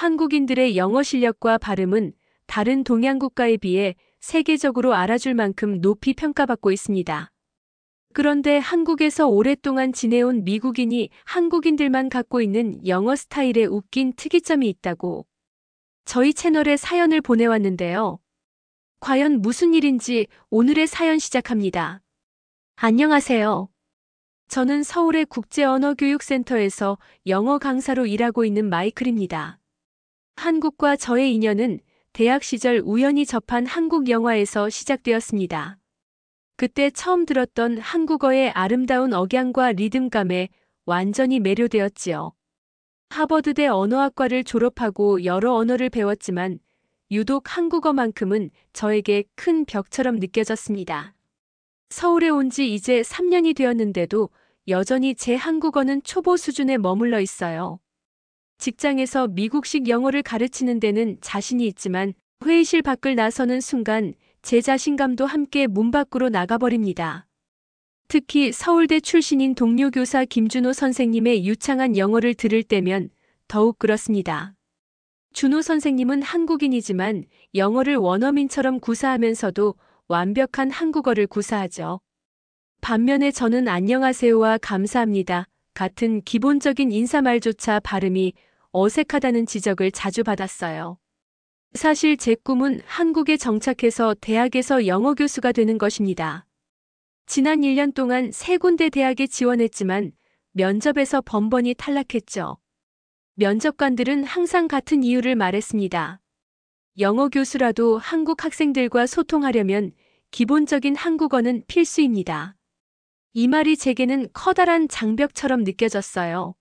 한국인들의 영어 실력과 발음은 다른 동양 국가에 비해 세계적으로 알아줄 만큼 높이 평가받고 있습니다. 그런데 한국에서 오랫동안 지내온 미국인이 한국인들만 갖고 있는 영어 스타일에 웃긴 특이점이 있다고 저희 채널에 사연을 보내왔는데요. 과연 무슨 일인지 오늘의 사연 시작합니다. 안녕하세요. 저는 서울의 국제언어교육센터에서 영어 강사로 일하고 있는 마이클입니다. 한국과 저의 인연은 대학 시절 우연히 접한 한국 영화에서 시작되었습니다. 그때 처음 들었던 한국어의 아름다운 억양과 리듬감에 완전히 매료되었지요. 하버드대 언어학과를 졸업하고 여러 언어를 배웠지만 유독 한국어만큼은 저에게 큰 벽처럼 느껴졌습니다. 서울에 온 지 이제 3년이 되었는데도 여전히 제 한국어는 초보 수준에 머물러 있어요. 직장에서 미국식 영어를 가르치는 데는 자신이 있지만 회의실 밖을 나서는 순간 제 자신감도 함께 문 밖으로 나가버립니다. 특히 서울대 출신인 동료 교사 김준호 선생님의 유창한 영어를 들을 때면 더욱 그렇습니다. 준호 선생님은 한국인이지만 영어를 원어민처럼 구사하면서도 완벽한 한국어를 구사하죠. 반면에 저는 안녕하세요와 감사합니다 같은 기본적인 인사말조차 발음이 어색하다는 지적을 자주 받았어요. 사실 제 꿈은 한국에 정착해서 대학에서 영어 교수가 되는 것입니다. 지난 1년 동안 3군데 대학에 지원했지만 면접에서 번번이 탈락했죠. 면접관들은 항상 같은 이유를 말했습니다. 영어 교수라도 한국 학생들과 소통하려면 기본적인 한국어는 필수입니다. 이 말이 제게는 커다란 장벽처럼 느껴졌어요.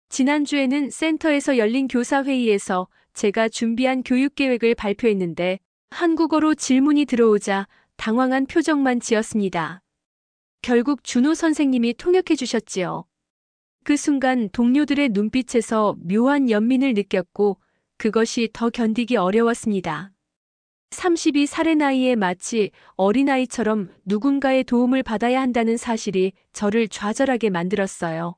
지난주에는 센터에서 열린 교사회의에서 제가 준비한 교육계획을 발표했는데 한국어로 질문이 들어오자 당황한 표정만 지었습니다. 결국 준호 선생님이 통역해 주셨지요. 그 순간 동료들의 눈빛에서 묘한 연민을 느꼈고 그것이 더 견디기 어려웠습니다. 32살의 나이에 마치 어린아이처럼 누군가의 도움을 받아야 한다는 사실이 저를 좌절하게 만들었어요.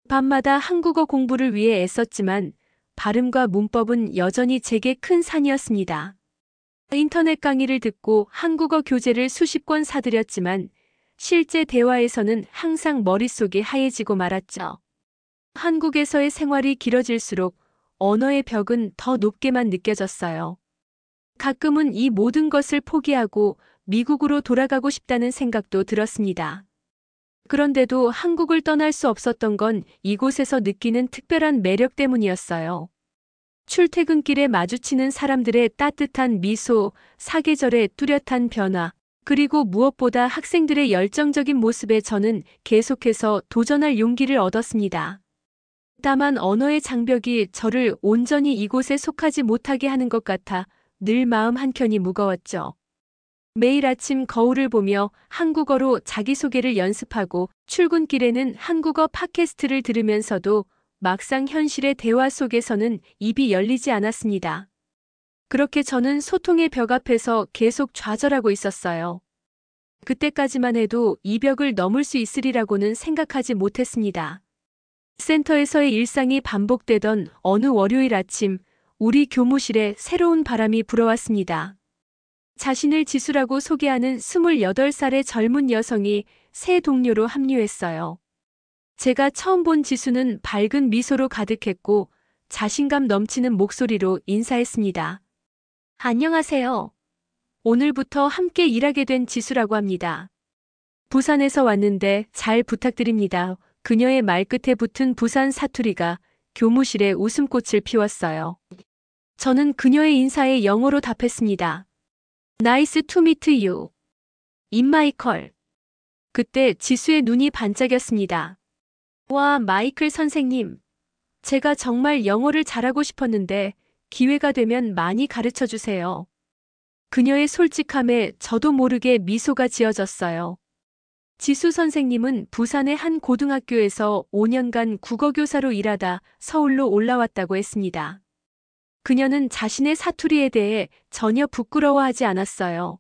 밤마다 한국어 공부를 위해 애썼지만 발음과 문법은 여전히 제게 큰 산이었습니다. 인터넷 강의를 듣고 한국어 교재를 수십 권 사들였지만 실제 대화에서는 항상 머릿속이 하얘지고 말았죠. 한국에서의 생활이 길어질수록 언어의 벽은 더 높게만 느껴졌어요. 가끔은 이 모든 것을 포기하고 미국으로 돌아가고 싶다는 생각도 들었습니다. 그런데도 한국을 떠날 수 없었던 건 이곳에서 느끼는 특별한 매력 때문이었어요. 출퇴근길에 마주치는 사람들의 따뜻한 미소, 사계절의 뚜렷한 변화, 그리고 무엇보다 학생들의 열정적인 모습에 저는 계속해서 도전할 용기를 얻었습니다. 다만 언어의 장벽이 저를 온전히 이곳에 속하지 못하게 하는 것 같아 늘 마음 한켠이 무거웠죠. 매일 아침 거울을 보며 한국어로 자기소개를 연습하고 출근길에는 한국어 팟캐스트를 들으면서도 막상 현실의 대화 속에서는 입이 열리지 않았습니다. 그렇게 저는 소통의 벽 앞에서 계속 좌절하고 있었어요. 그때까지만 해도 이 벽을 넘을 수 있으리라고는 생각하지 못했습니다. 센터에서의 일상이 반복되던 어느 월요일 아침, 우리 교무실에 새로운 바람이 불어왔습니다. 자신을 지수라고 소개하는 28살의 젊은 여성이 새 동료로 합류했어요. 제가 처음 본 지수는 밝은 미소로 가득했고 자신감 넘치는 목소리로 인사했습니다. 안녕하세요. 오늘부터 함께 일하게 된 지수라고 합니다. 부산에서 왔는데 잘 부탁드립니다. 그녀의 말끝에 붙은 부산 사투리가 교무실에 웃음꽃을 피웠어요. 저는 그녀의 인사에 영어로 답했습니다. Nice to meet you. In my call. 그때 지수의 눈이 반짝였습니다. 와, 마이클 선생님. 제가 정말 영어를 잘하고 싶었는데 기회가 되면 많이 가르쳐 주세요. 그녀의 솔직함에 저도 모르게 미소가 지어졌어요. 지수 선생님은 부산의 한 고등학교에서 5년간 국어교사로 일하다 서울로 올라왔다고 했습니다. 그녀는 자신의 사투리에 대해 전혀 부끄러워하지 않았어요.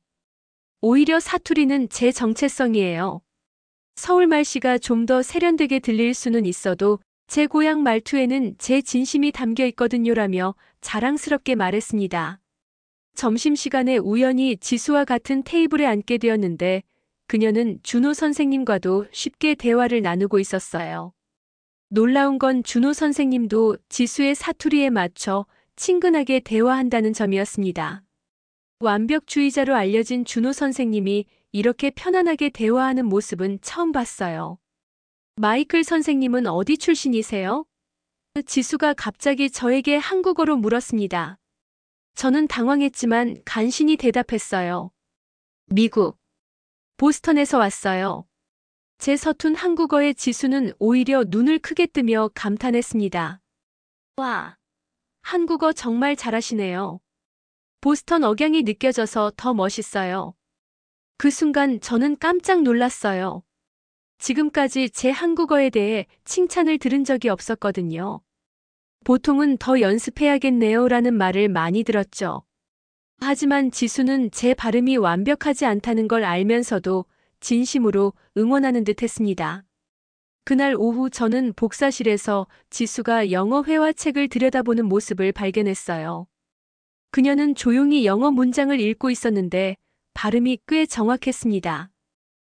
오히려 사투리는 제 정체성이에요. 서울말씨가 좀 더 세련되게 들릴 수는 있어도 제 고향 말투에는 제 진심이 담겨 있거든요라며 자랑스럽게 말했습니다. 점심시간에 우연히 지수와 같은 테이블에 앉게 되었는데 그녀는 준호 선생님과도 쉽게 대화를 나누고 있었어요. 놀라운 건 준호 선생님도 지수의 사투리에 맞춰 친근하게 대화한다는 점이었습니다. 완벽주의자로 알려진 준호 선생님이 이렇게 편안하게 대화하는 모습은 처음 봤어요. 마이클 선생님은 어디 출신이세요? 지수가 갑자기 저에게 한국어로 물었습니다. 저는 당황했지만 간신히 대답했어요. 미국, 보스턴에서 왔어요. 제 서툰 한국어에 지수는 오히려 눈을 크게 뜨며 감탄했습니다. 와, 한국어 정말 잘하시네요. 보스턴 억양이 느껴져서 더 멋있어요. 그 순간 저는 깜짝 놀랐어요. 지금까지 제 한국어에 대해 칭찬을 들은 적이 없었거든요. 보통은 더 연습해야겠네요 라는 말을 많이 들었죠. 하지만 지수는 제 발음이 완벽하지 않다는 걸 알면서도 진심으로 응원하는 듯 했습니다. 그날 오후 저는 복사실에서 지수가 영어 회화책을 들여다보는 모습을 발견했어요. 그녀는 조용히 영어 문장을 읽고 있었는데 발음이 꽤 정확했습니다.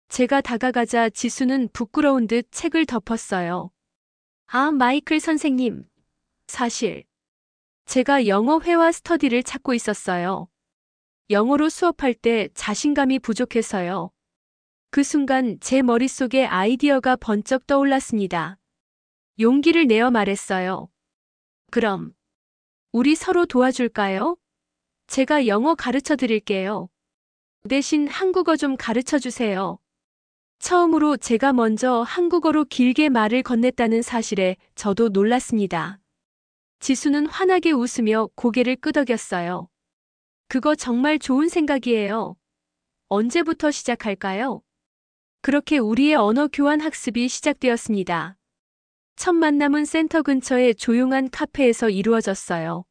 제가 다가가자 지수는 부끄러운 듯 책을 덮었어요. 아, 마이클 선생님. 사실 제가 영어 회화 스터디를 찾고 있었어요. 영어로 수업할 때 자신감이 부족해서요. 그 순간 제 머릿속에 아이디어가 번쩍 떠올랐습니다. 용기를 내어 말했어요. 그럼 우리 서로 도와줄까요? 제가 영어 가르쳐 드릴게요. 대신 한국어 좀 가르쳐 주세요. 처음으로 제가 먼저 한국어로 길게 말을 건넸다는 사실에 저도 놀랐습니다. 지수는 환하게 웃으며 고개를 끄덕였어요. 그거 정말 좋은 생각이에요. 언제부터 시작할까요? 그렇게 우리의 언어 교환 학습이 시작되었습니다. 첫 만남은 센터 근처의 조용한 카페에서 이루어졌어요.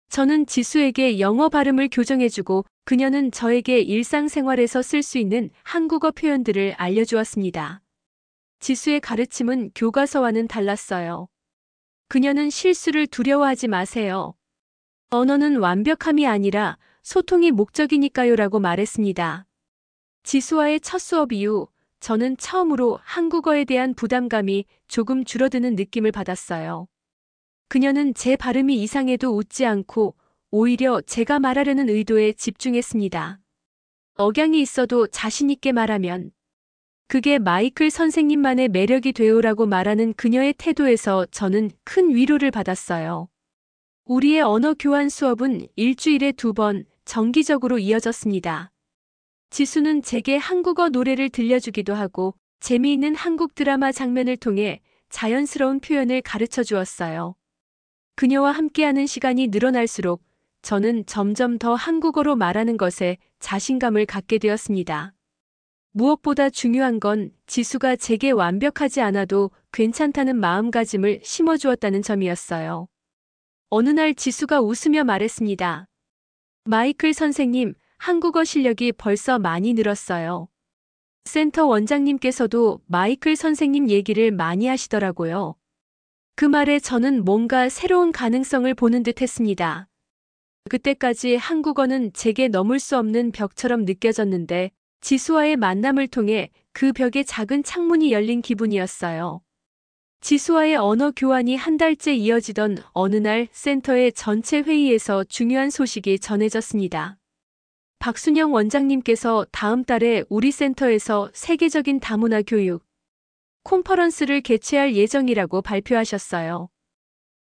저는 지수에게 영어 발음을 교정해주고 그녀는 저에게 일상생활에서 쓸 수 있는 한국어 표현들을 알려주었습니다. 지수의 가르침은 교과서와는 달랐어요. 그녀는 실수를 두려워하지 마세요. 언어는 완벽함이 아니라 소통이 목적이니까요라고 말했습니다. 지수와의 첫 수업 이후 저는 처음으로 한국어에 대한 부담감이 조금 줄어드는 느낌을 받았어요. 그녀는 제 발음이 이상해도 웃지 않고 오히려 제가 말하려는 의도에 집중했습니다. 억양이 있어도 자신있게 말하면 그게 마이클 선생님만의 매력이 되오라고 말하는 그녀의 태도에서 저는 큰 위로를 받았어요. 우리의 언어 교환 수업은 일주일에 2번 정기적으로 이어졌습니다. 지수는 제게 한국어 노래를 들려주기도 하고 재미있는 한국 드라마 장면을 통해 자연스러운 표현을 가르쳐 주었어요. 그녀와 함께하는 시간이 늘어날수록 저는 점점 더 한국어로 말하는 것에 자신감을 갖게 되었습니다. 무엇보다 중요한 건 지수가 제게 완벽하지 않아도 괜찮다는 마음가짐을 심어주었다는 점이었어요. 어느 날 지수가 웃으며 말했습니다. 마이클 선생님, 한국어 실력이 벌써 많이 늘었어요. 센터 원장님께서도 마이클 선생님 얘기를 많이 하시더라고요. 그 말에 저는 뭔가 새로운 가능성을 보는 듯 했습니다. 그때까지 한국어는 제게 넘을 수 없는 벽처럼 느껴졌는데 지수와의 만남을 통해 그 벽에 작은 창문이 열린 기분이었어요. 지수와의 언어 교환이 한 달째 이어지던 어느 날 센터의 전체 회의에서 중요한 소식이 전해졌습니다. 박순영 원장님께서 다음 달에 우리 센터에서 세계적인 다문화 교육 콘퍼런스를 개최할 예정이라고 발표하셨어요.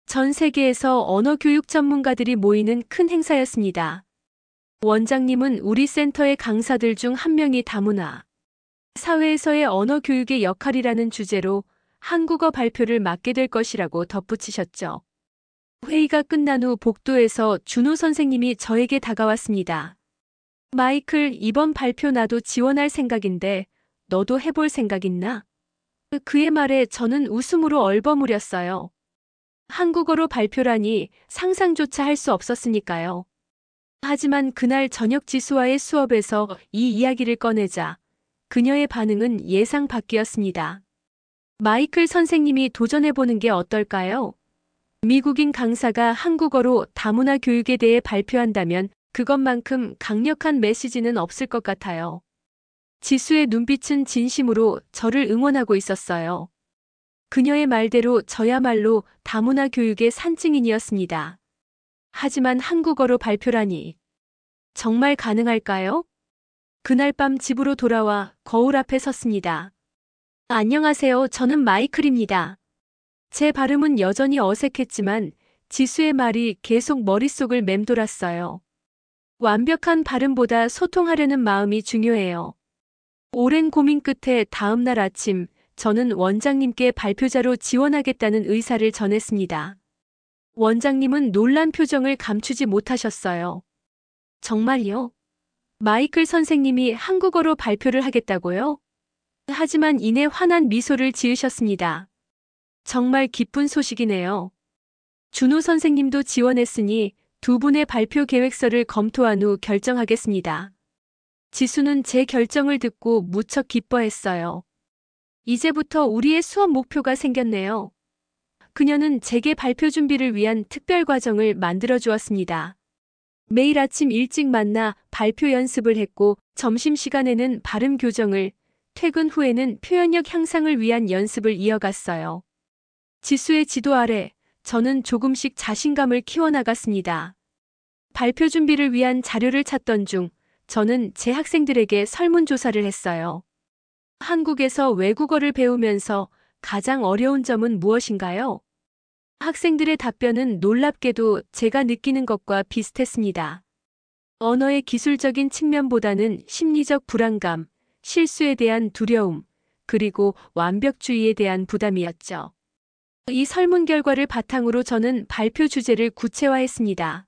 전 세계에서 언어 교육 전문가들이 모이는 큰 행사였습니다. 원장님은 우리 센터의 강사들 중 한 명이 다문화 사회에서의 언어 교육의 역할이라는 주제로 한국어 발표를 맡게 될 것이라고 덧붙이셨죠. 회의가 끝난 후 복도에서 준호 선생님이 저에게 다가왔습니다. 마이클, 이번 발표 나도 지원할 생각인데 너도 해볼 생각 있나? 그의 말에 저는 웃음으로 얼버무렸어요. 한국어로 발표라니 상상조차 할 수 없었으니까요. 하지만 그날 저녁 지수와의 수업에서 이 이야기를 꺼내자 그녀의 반응은 예상 밖이었습니다. 마이클 선생님이 도전해보는 게 어떨까요? 미국인 강사가 한국어로 다문화 교육에 대해 발표한다면 그것만큼 강력한 메시지는 없을 것 같아요. 지수의 눈빛은 진심으로 저를 응원하고 있었어요. 그녀의 말대로 저야말로 다문화 교육의 산증인이었습니다. 하지만 한국어로 발표라니. 정말 가능할까요? 그날 밤 집으로 돌아와 거울 앞에 섰습니다. 안녕하세요. 저는 마이클입니다. 제 발음은 여전히 어색했지만 지수의 말이 계속 머릿속을 맴돌았어요. 완벽한 발음보다 소통하려는 마음이 중요해요. 오랜 고민 끝에 다음 날 아침, 저는 원장님께 발표자로 지원하겠다는 의사를 전했습니다. 원장님은 놀란 표정을 감추지 못하셨어요. 정말요? 마이클 선생님이 한국어로 발표를 하겠다고요? 하지만 이내 환한 미소를 지으셨습니다. 정말 기쁜 소식이네요. 준호 선생님도 지원했으니 두 분의 발표 계획서를 검토한 후 결정하겠습니다. 지수는 제 결정을 듣고 무척 기뻐했어요. 이제부터 우리의 수업 목표가 생겼네요. 그녀는 제게 발표 준비를 위한 특별 과정을 만들어 주었습니다. 매일 아침 일찍 만나 발표 연습을 했고 점심시간에는 발음 교정을, 퇴근 후에는 표현력 향상을 위한 연습을 이어갔어요. 지수의 지도 아래 저는 조금씩 자신감을 키워나갔습니다. 발표 준비를 위한 자료를 찾던 중 저는 제 학생들에게 설문조사를 했어요. 한국에서 외국어를 배우면서 가장 어려운 점은 무엇인가요? 학생들의 답변은 놀랍게도 제가 느끼는 것과 비슷했습니다. 언어의 기술적인 측면보다는 심리적 불안감, 실수에 대한 두려움, 그리고 완벽주의에 대한 부담이었죠. 이 설문 결과를 바탕으로 저는 발표 주제를 구체화했습니다.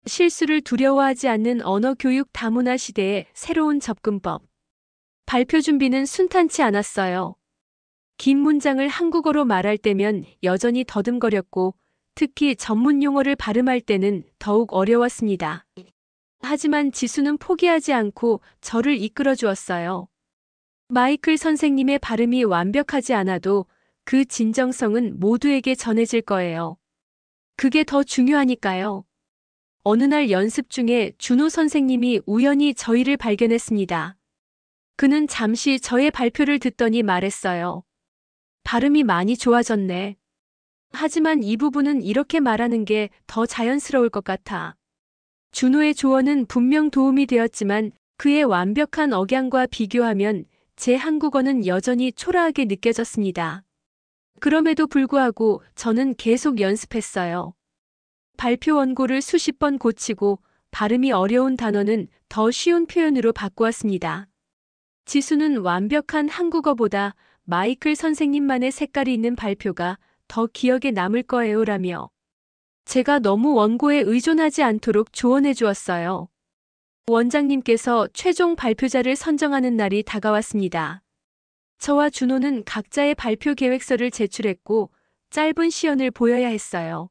실수를 두려워하지 않는 언어 교육 다문화 시대의 새로운 접근법. 발표 준비는 순탄치 않았어요. 긴 문장을 한국어로 말할 때면 여전히 더듬거렸고 특히 전문 용어를 발음할 때는 더욱 어려웠습니다. 하지만 지수는 포기하지 않고 저를 이끌어 주었어요. 마이클 선생님의 발음이 완벽하지 않아도 그 진정성은 모두에게 전해질 거예요. 그게 더 중요하니까요. 어느 날 연습 중에 준호 선생님이 우연히 저희를 발견했습니다. 그는 잠시 저의 발표를 듣더니 말했어요. 발음이 많이 좋아졌네. 하지만 이 부분은 이렇게 말하는 게 더 자연스러울 것 같아. 준호의 조언은 분명 도움이 되었지만 그의 완벽한 억양과 비교하면 제 한국어는 여전히 초라하게 느껴졌습니다. 그럼에도 불구하고 저는 계속 연습했어요. 발표 원고를 수십 번 고치고 발음이 어려운 단어는 더 쉬운 표현으로 바꾸었습니다. 지수는 완벽한 한국어보다 마이클 선생님만의 색깔이 있는 발표가 더 기억에 남을 거예요라며 제가 너무 원고에 의존하지 않도록 조언해 주었어요. 원장님께서 최종 발표자를 선정하는 날이 다가왔습니다. 저와 준호는 각자의 발표 계획서를 제출했고 짧은 시연을 보여야 했어요.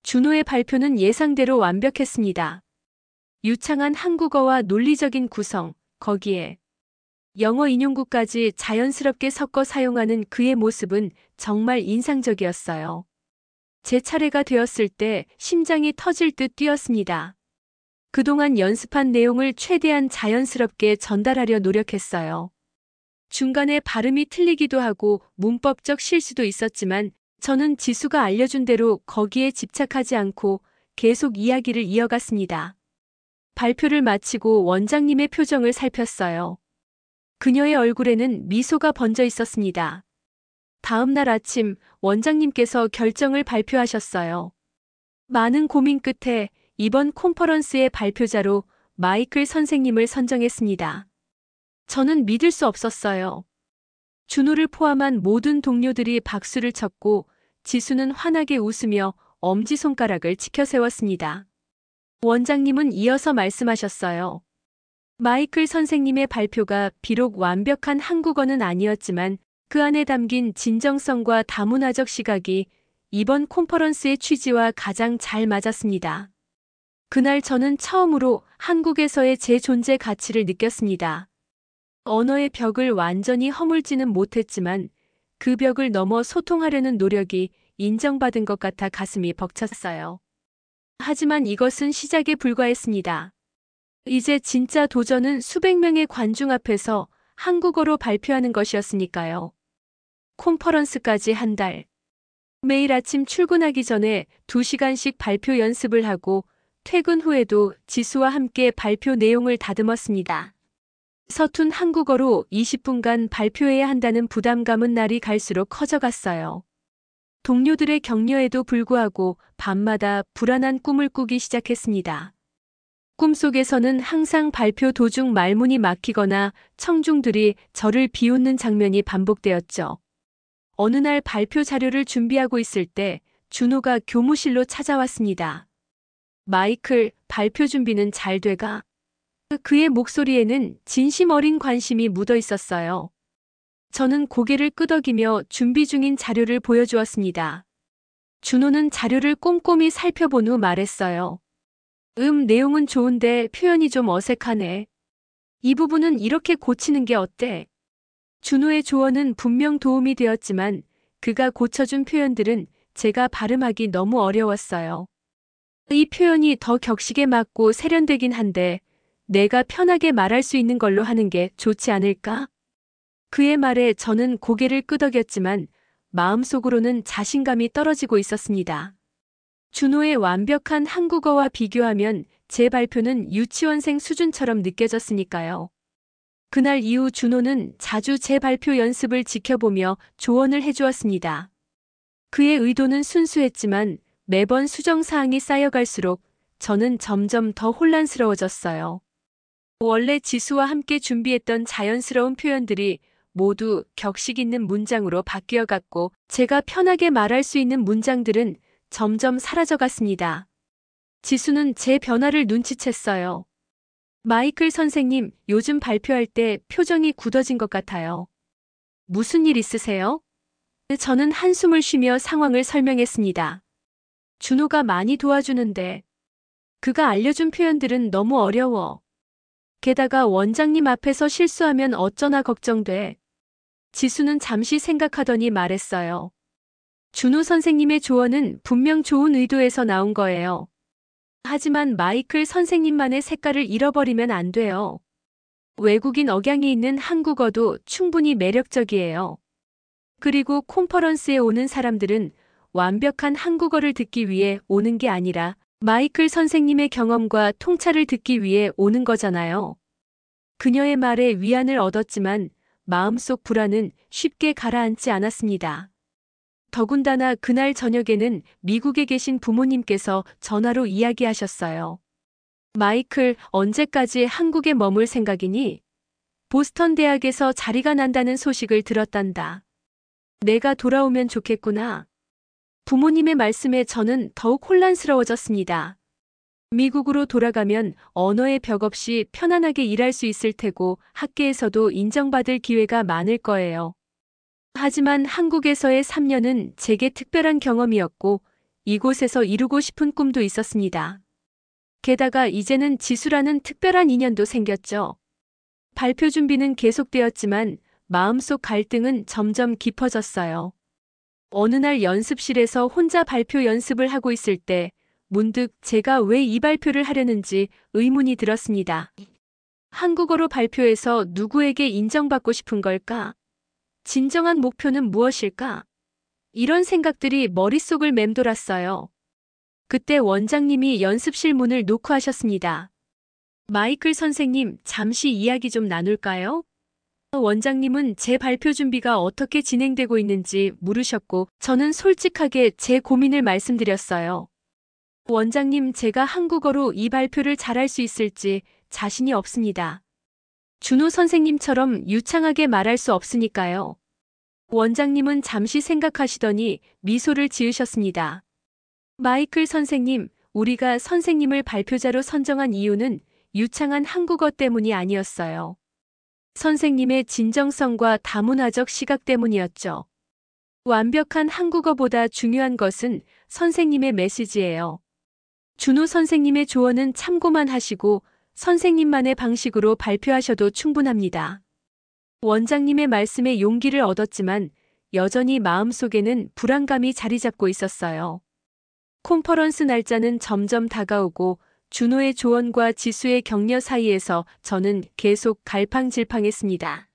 준호의 발표는 예상대로 완벽했습니다. 유창한 한국어와 논리적인 구성, 거기에 영어 인용구까지 자연스럽게 섞어 사용하는 그의 모습은 정말 인상적이었어요. 제 차례가 되었을 때 심장이 터질 듯 뛰었습니다. 그동안 연습한 내용을 최대한 자연스럽게 전달하려 노력했어요. 중간에 발음이 틀리기도 하고 문법적 실수도 있었지만 저는 지수가 알려준 대로 거기에 집착하지 않고 계속 이야기를 이어갔습니다. 발표를 마치고 원장님의 표정을 살폈어요. 그녀의 얼굴에는 미소가 번져 있었습니다. 다음 날 아침 원장님께서 결정을 발표하셨어요. 많은 고민 끝에 이번 콘퍼런스의 발표자로 마이클 선생님을 선정했습니다. 저는 믿을 수 없었어요. 준호를 포함한 모든 동료들이 박수를 쳤고 지수는 환하게 웃으며 엄지손가락을 치켜 세웠습니다. 원장님은 이어서 말씀하셨어요. 마이클 선생님의 발표가 비록 완벽한 한국어는 아니었지만 그 안에 담긴 진정성과 다문화적 시각이 이번 콘퍼런스의 취지와 가장 잘 맞았습니다. 그날 저는 처음으로 한국에서의 제 존재 가치를 느꼈습니다. 언어의 벽을 완전히 허물지는 못했지만 그 벽을 넘어 소통하려는 노력이 인정받은 것 같아 가슴이 벅찼어요. 하지만 이것은 시작에 불과했습니다. 이제 진짜 도전은 수백 명의 관중 앞에서 한국어로 발표하는 것이었으니까요. 콘퍼런스까지 한 달. 매일 아침 출근하기 전에 2시간씩 발표 연습을 하고 퇴근 후에도 지수와 함께 발표 내용을 다듬었습니다. 서툰 한국어로 20분간 발표해야 한다는 부담감은 날이 갈수록 커져갔어요. 동료들의 격려에도 불구하고 밤마다 불안한 꿈을 꾸기 시작했습니다. 꿈속에서는 항상 발표 도중 말문이 막히거나 청중들이 저를 비웃는 장면이 반복되었죠. 어느 날 발표 자료를 준비하고 있을 때 준호가 교무실로 찾아왔습니다. 마이클, 발표 준비는 잘 돼가? 그의 목소리에는 진심 어린 관심이 묻어 있었어요. 저는 고개를 끄덕이며 준비 중인 자료를 보여주었습니다. 준호는 자료를 꼼꼼히 살펴본 후 말했어요. 내용은 좋은데 표현이 좀 어색하네. 이 부분은 이렇게 고치는 게 어때? 준호의 조언은 분명 도움이 되었지만 그가 고쳐준 표현들은 제가 발음하기 너무 어려웠어요. 이 표현이 더 격식에 맞고 세련되긴 한데 내가 편하게 말할 수 있는 걸로 하는 게 좋지 않을까? 그의 말에 저는 고개를 끄덕였지만 마음속으로는 자신감이 떨어지고 있었습니다. 준호의 완벽한 한국어와 비교하면 제 발표는 유치원생 수준처럼 느껴졌으니까요. 그날 이후 준호는 자주 제 발표 연습을 지켜보며 조언을 해주었습니다. 그의 의도는 순수했지만 매번 수정사항이 쌓여갈수록 저는 점점 더 혼란스러워졌어요. 원래 지수와 함께 준비했던 자연스러운 표현들이 모두 격식 있는 문장으로 바뀌어갔고 제가 편하게 말할 수 있는 문장들은 점점 사라져갔습니다. 지수는 제 변화를 눈치챘어요. 마이클 선생님, 요즘 발표할 때 표정이 굳어진 것 같아요. 무슨 일 있으세요? 저는 한숨을 쉬며 상황을 설명했습니다. 준호가 많이 도와주는데 그가 알려준 표현들은 너무 어려워. 게다가 원장님 앞에서 실수하면 어쩌나 걱정돼. 지수는 잠시 생각하더니 말했어요. 준호 선생님의 조언은 분명 좋은 의도에서 나온 거예요. 하지만 마이클 선생님만의 색깔을 잃어버리면 안 돼요. 외국인 억양이 있는 한국어도 충분히 매력적이에요. 그리고 콘퍼런스에 오는 사람들은 완벽한 한국어를 듣기 위해 오는 게 아니라 마이클 선생님의 경험과 통찰을 듣기 위해 오는 거잖아요. 그녀의 말에 위안을 얻었지만 마음속 불안은 쉽게 가라앉지 않았습니다. 더군다나 그날 저녁에는 미국에 계신 부모님께서 전화로 이야기하셨어요. 마이클, 언제까지 한국에 머물 생각이니? 보스턴 대학에서 자리가 난다는 소식을 들었단다. 내가 돌아오면 좋겠구나. 부모님의 말씀에 저는 더욱 혼란스러워졌습니다. 미국으로 돌아가면 언어의 벽 없이 편안하게 일할 수 있을 테고 학계에서도 인정받을 기회가 많을 거예요. 하지만 한국에서의 3년은 제게 특별한 경험이었고 이곳에서 이루고 싶은 꿈도 있었습니다. 게다가 이제는 지수라는 특별한 인연도 생겼죠. 발표 준비는 계속되었지만 마음속 갈등은 점점 깊어졌어요. 어느 날 연습실에서 혼자 발표 연습을 하고 있을 때 문득 제가 왜 이 발표를 하려는지 의문이 들었습니다. 한국어로 발표해서 누구에게 인정받고 싶은 걸까? 진정한 목표는 무엇일까? 이런 생각들이 머릿속을 맴돌았어요. 그때 원장님이 연습실 문을 노크하셨습니다. 마이클 선생님, 잠시 이야기 좀 나눌까요? 원장님은 제 발표 준비가 어떻게 진행되고 있는지 물으셨고 저는 솔직하게 제 고민을 말씀드렸어요. 원장님, 제가 한국어로 이 발표를 잘할 수 있을지 자신이 없습니다. 준호 선생님처럼 유창하게 말할 수 없으니까요. 원장님은 잠시 생각하시더니 미소를 지으셨습니다. 마이클 선생님, 우리가 선생님을 발표자로 선정한 이유는 유창한 한국어 때문이 아니었어요. 선생님의 진정성과 다문화적 시각 때문이었죠. 완벽한 한국어보다 중요한 것은 선생님의 메시지예요. 준호 선생님의 조언은 참고만 하시고 선생님만의 방식으로 발표하셔도 충분합니다. 원장님의 말씀에 용기를 얻었지만 여전히 마음속에는 불안감이 자리 잡고 있었어요. 컨퍼런스 날짜는 점점 다가오고 준호의 조언과 지수의 격려 사이에서 저는 계속 갈팡질팡했습니다.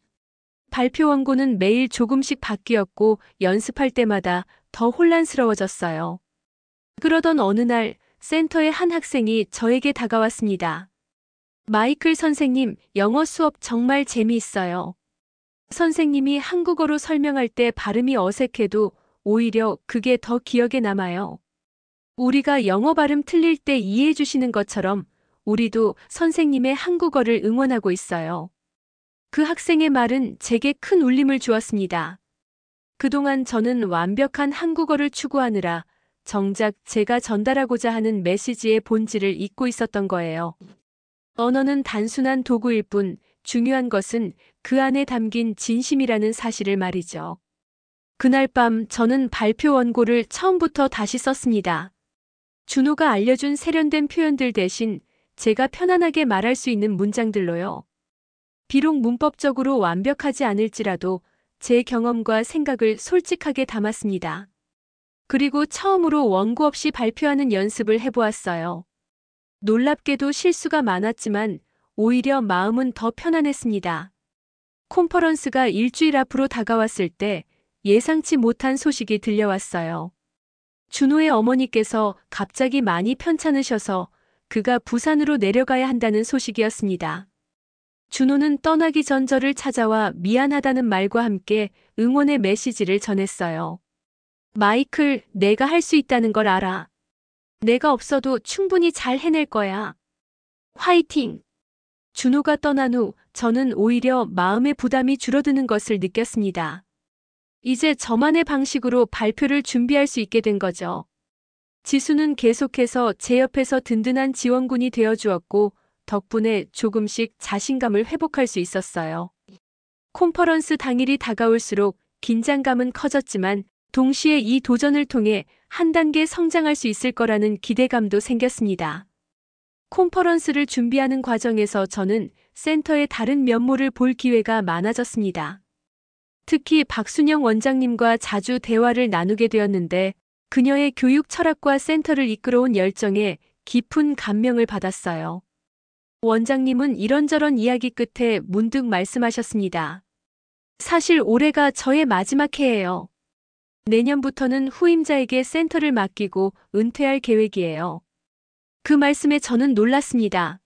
발표 원고는 매일 조금씩 바뀌었고 연습할 때마다 더 혼란스러워졌어요. 그러던 어느 날 센터의 한 학생이 저에게 다가왔습니다. 마이클 선생님, 영어 수업 정말 재미있어요. 선생님이 한국어로 설명할 때 발음이 어색해도 오히려 그게 더 기억에 남아요. 우리가 영어 발음 틀릴 때 이해해 주시는 것처럼 우리도 선생님의 한국어를 응원하고 있어요. 그 학생의 말은 제게 큰 울림을 주었습니다. 그동안 저는 완벽한 한국어를 추구하느라 정작 제가 전달하고자 하는 메시지의 본질을 잊고 있었던 거예요. 언어는 단순한 도구일 뿐 중요한 것은 그 안에 담긴 진심이라는 사실을 말이죠. 그날 밤 저는 발표 원고를 처음부터 다시 썼습니다. 준호가 알려준 세련된 표현들 대신 제가 편안하게 말할 수 있는 문장들로요. 비록 문법적으로 완벽하지 않을지라도 제 경험과 생각을 솔직하게 담았습니다. 그리고 처음으로 원고 없이 발표하는 연습을 해보았어요. 놀랍게도 실수가 많았지만 오히려 마음은 더 편안했습니다. 컨퍼런스가 일주일 앞으로 다가왔을 때 예상치 못한 소식이 들려왔어요. 준호의 어머니께서 갑자기 많이 편찮으셔서 그가 부산으로 내려가야 한다는 소식이었습니다. 준호는 떠나기 전 저를 찾아와 미안하다는 말과 함께 응원의 메시지를 전했어요. 마이클, 내가 할 수 있다는 걸 알아. 내가 없어도 충분히 잘 해낼 거야. 화이팅! 준호가 떠난 후 저는 오히려 마음의 부담이 줄어드는 것을 느꼈습니다. 이제 저만의 방식으로 발표를 준비할 수 있게 된 거죠. 지수는 계속해서 제 옆에서 든든한 지원군이 되어주었고 덕분에 조금씩 자신감을 회복할 수 있었어요. 컨퍼런스 당일이 다가올수록 긴장감은 커졌지만 동시에 이 도전을 통해 한 단계 성장할 수 있을 거라는 기대감도 생겼습니다. 컨퍼런스를 준비하는 과정에서 저는 센터의 다른 면모를 볼 기회가 많아졌습니다. 특히 박순영 원장님과 자주 대화를 나누게 되었는데 그녀의 교육 철학과 센터를 이끌어온 열정에 깊은 감명을 받았어요. 원장님은 이런저런 이야기 끝에 문득 말씀하셨습니다. 사실 올해가 저의 마지막 해예요. 내년부터는 후임자에게 센터를 맡기고 은퇴할 계획이에요. 그 말씀에 저는 놀랐습니다.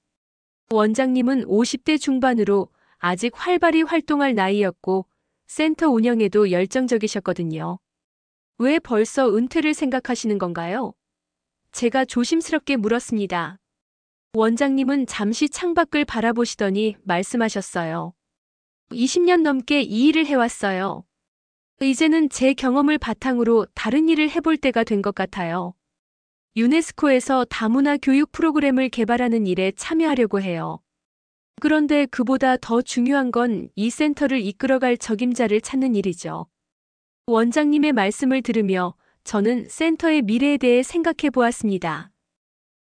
원장님은 50대 중반으로 아직 활발히 활동할 나이였고 센터 운영에도 열정적이셨거든요. 왜 벌써 은퇴를 생각하시는 건가요? 제가 조심스럽게 물었습니다. 원장님은 잠시 창밖을 바라보시더니 말씀하셨어요. 20년 넘게 이 일을 해왔어요. 이제는 제 경험을 바탕으로 다른 일을 해볼 때가 된 것 같아요. 유네스코에서 다문화 교육 프로그램을 개발하는 일에 참여하려고 해요. 그런데 그보다 더 중요한 건 이 센터를 이끌어갈 적임자를 찾는 일이죠. 원장님의 말씀을 들으며 저는 센터의 미래에 대해 생각해 보았습니다.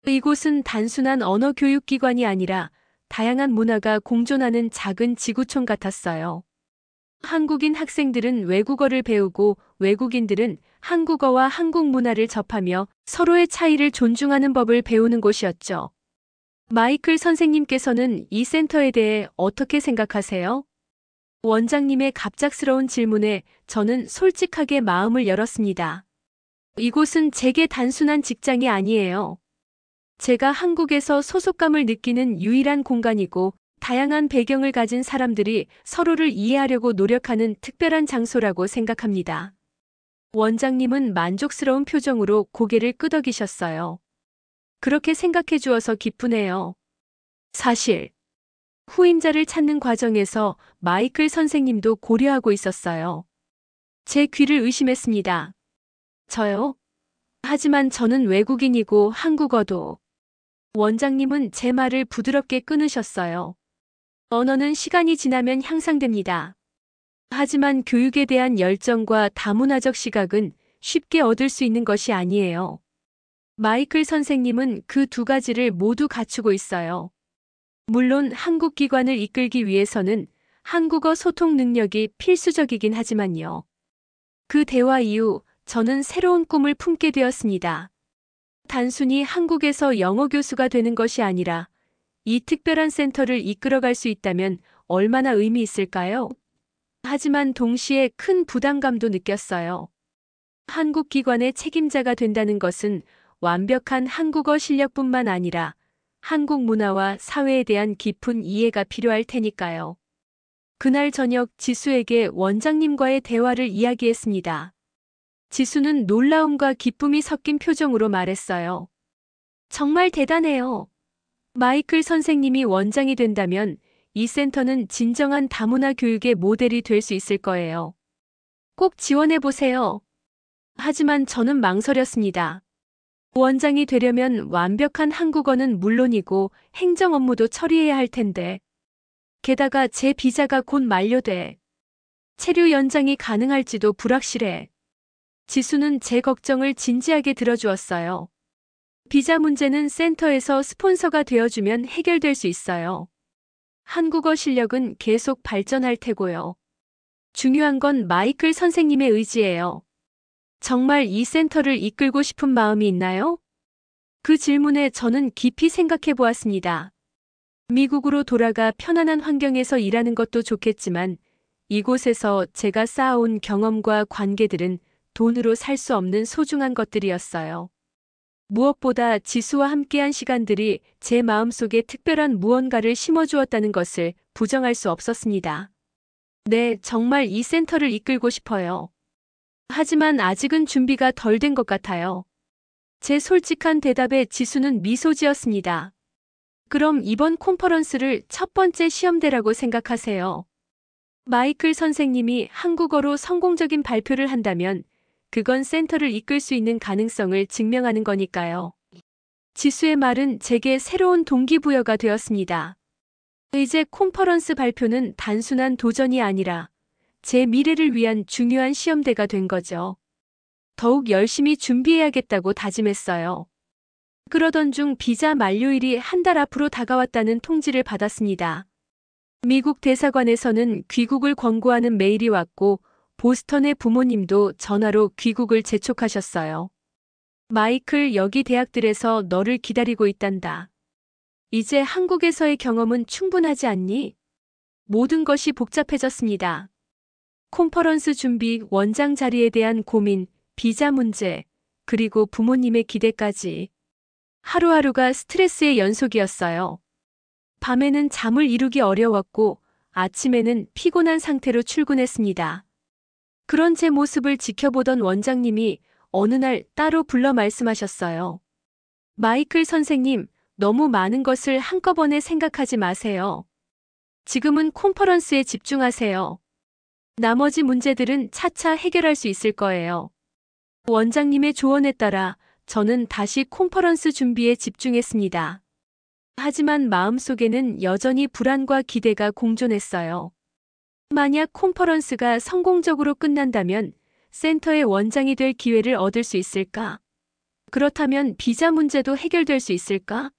이곳은 단순한 언어 교육 기관이 아니라 다양한 문화가 공존하는 작은 지구촌 같았어요. 한국인 학생들은 외국어를 배우고 외국인들은 한국어와 한국 문화를 접하며 서로의 차이를 존중하는 법을 배우는 곳이었죠. 마이클 선생님께서는 이 센터에 대해 어떻게 생각하세요? 원장님의 갑작스러운 질문에 저는 솔직하게 마음을 열었습니다. 이곳은 제게 단순한 직장이 아니에요. 제가 한국에서 소속감을 느끼는 유일한 공간이고 다양한 배경을 가진 사람들이 서로를 이해하려고 노력하는 특별한 장소라고 생각합니다. 원장님은 만족스러운 표정으로 고개를 끄덕이셨어요. 그렇게 생각해 주어서 기쁘네요. 사실 후임자를 찾는 과정에서 마이클 선생님도 고려하고 있었어요. 제 귀를 의심했습니다. 저요? 하지만 저는 외국인이고 한국어도. 원장님은 제 말을 부드럽게 끊으셨어요. 언어는 시간이 지나면 향상됩니다. 하지만 교육에 대한 열정과 다문화적 시각은 쉽게 얻을 수 있는 것이 아니에요. 마이클 선생님은 그 두 가지를 모두 갖추고 있어요. 물론 한국 기관을 이끌기 위해서는 한국어 소통 능력이 필수적이긴 하지만요. 그 대화 이후 저는 새로운 꿈을 품게 되었습니다. 단순히 한국에서 영어 교수가 되는 것이 아니라 이 특별한 센터를 이끌어갈 수 있다면 얼마나 의미 있을까요? 하지만 동시에 큰 부담감도 느꼈어요. 한국 기관의 책임자가 된다는 것은 완벽한 한국어 실력뿐만 아니라 한국 문화와 사회에 대한 깊은 이해가 필요할 테니까요. 그날 저녁 지수에게 원장님과의 대화를 이야기했습니다. 지수는 놀라움과 기쁨이 섞인 표정으로 말했어요. 정말 대단해요. 마이클 선생님이 원장이 된다면 이 센터는 진정한 다문화 교육의 모델이 될 수 있을 거예요. 꼭 지원해보세요. 하지만 저는 망설였습니다. 원장이 되려면 완벽한 한국어는 물론이고 행정 업무도 처리해야 할 텐데. 게다가 제 비자가 곧 만료돼. 체류 연장이 가능할지도 불확실해. 지수는 제 걱정을 진지하게 들어주었어요. 비자 문제는 센터에서 스폰서가 되어주면 해결될 수 있어요. 한국어 실력은 계속 발전할 테고요. 중요한 건 마이클 선생님의 의지예요. 정말 이 센터를 이끌고 싶은 마음이 있나요? 그 질문에 저는 깊이 생각해 보았습니다. 미국으로 돌아가 편안한 환경에서 일하는 것도 좋겠지만 이곳에서 제가 쌓아온 경험과 관계들은 돈으로 살 수 없는 소중한 것들이었어요. 무엇보다 지수와 함께한 시간들이 제 마음속에 특별한 무언가를 심어주었다는 것을 부정할 수 없었습니다. 네, 정말 이 센터를 이끌고 싶어요. 하지만 아직은 준비가 덜 된 것 같아요. 제 솔직한 대답에 지수는 미소 지었습니다. 그럼 이번 컨퍼런스를 첫 번째 시험대라고 생각하세요. 마이클 선생님이 한국어로 성공적인 발표를 한다면 그건 센터를 이끌 수 있는 가능성을 증명하는 거니까요. 지수의 말은 제게 새로운 동기부여가 되었습니다. 이제 컨퍼런스 발표는 단순한 도전이 아니라 제 미래를 위한 중요한 시험대가 된 거죠. 더욱 열심히 준비해야겠다고 다짐했어요. 그러던 중 비자 만료일이 한 달 앞으로 다가왔다는 통지를 받았습니다. 미국 대사관에서는 귀국을 권고하는 메일이 왔고 보스턴의 부모님도 전화로 귀국을 재촉하셨어요. 마이클, 여기 대학들에서 너를 기다리고 있단다. 이제 한국에서의 경험은 충분하지 않니? 모든 것이 복잡해졌습니다. 컨퍼런스 준비, 원장 자리에 대한 고민, 비자 문제, 그리고 부모님의 기대까지. 하루하루가 스트레스의 연속이었어요. 밤에는 잠을 이루기 어려웠고 아침에는 피곤한 상태로 출근했습니다. 그런 제 모습을 지켜보던 원장님이 어느 날 따로 불러 말씀하셨어요. 마이클 선생님, 너무 많은 것을 한꺼번에 생각하지 마세요. 지금은 컨퍼런스에 집중하세요. 나머지 문제들은 차차 해결할 수 있을 거예요. 원장님의 조언에 따라 저는 다시 컨퍼런스 준비에 집중했습니다. 하지만 마음속에는 여전히 불안과 기대가 공존했어요. 만약 컨퍼런스가 성공적으로 끝난다면 센터의 원장이 될 기회를 얻을 수 있을까? 그렇다면 비자 문제도 해결될 수 있을까?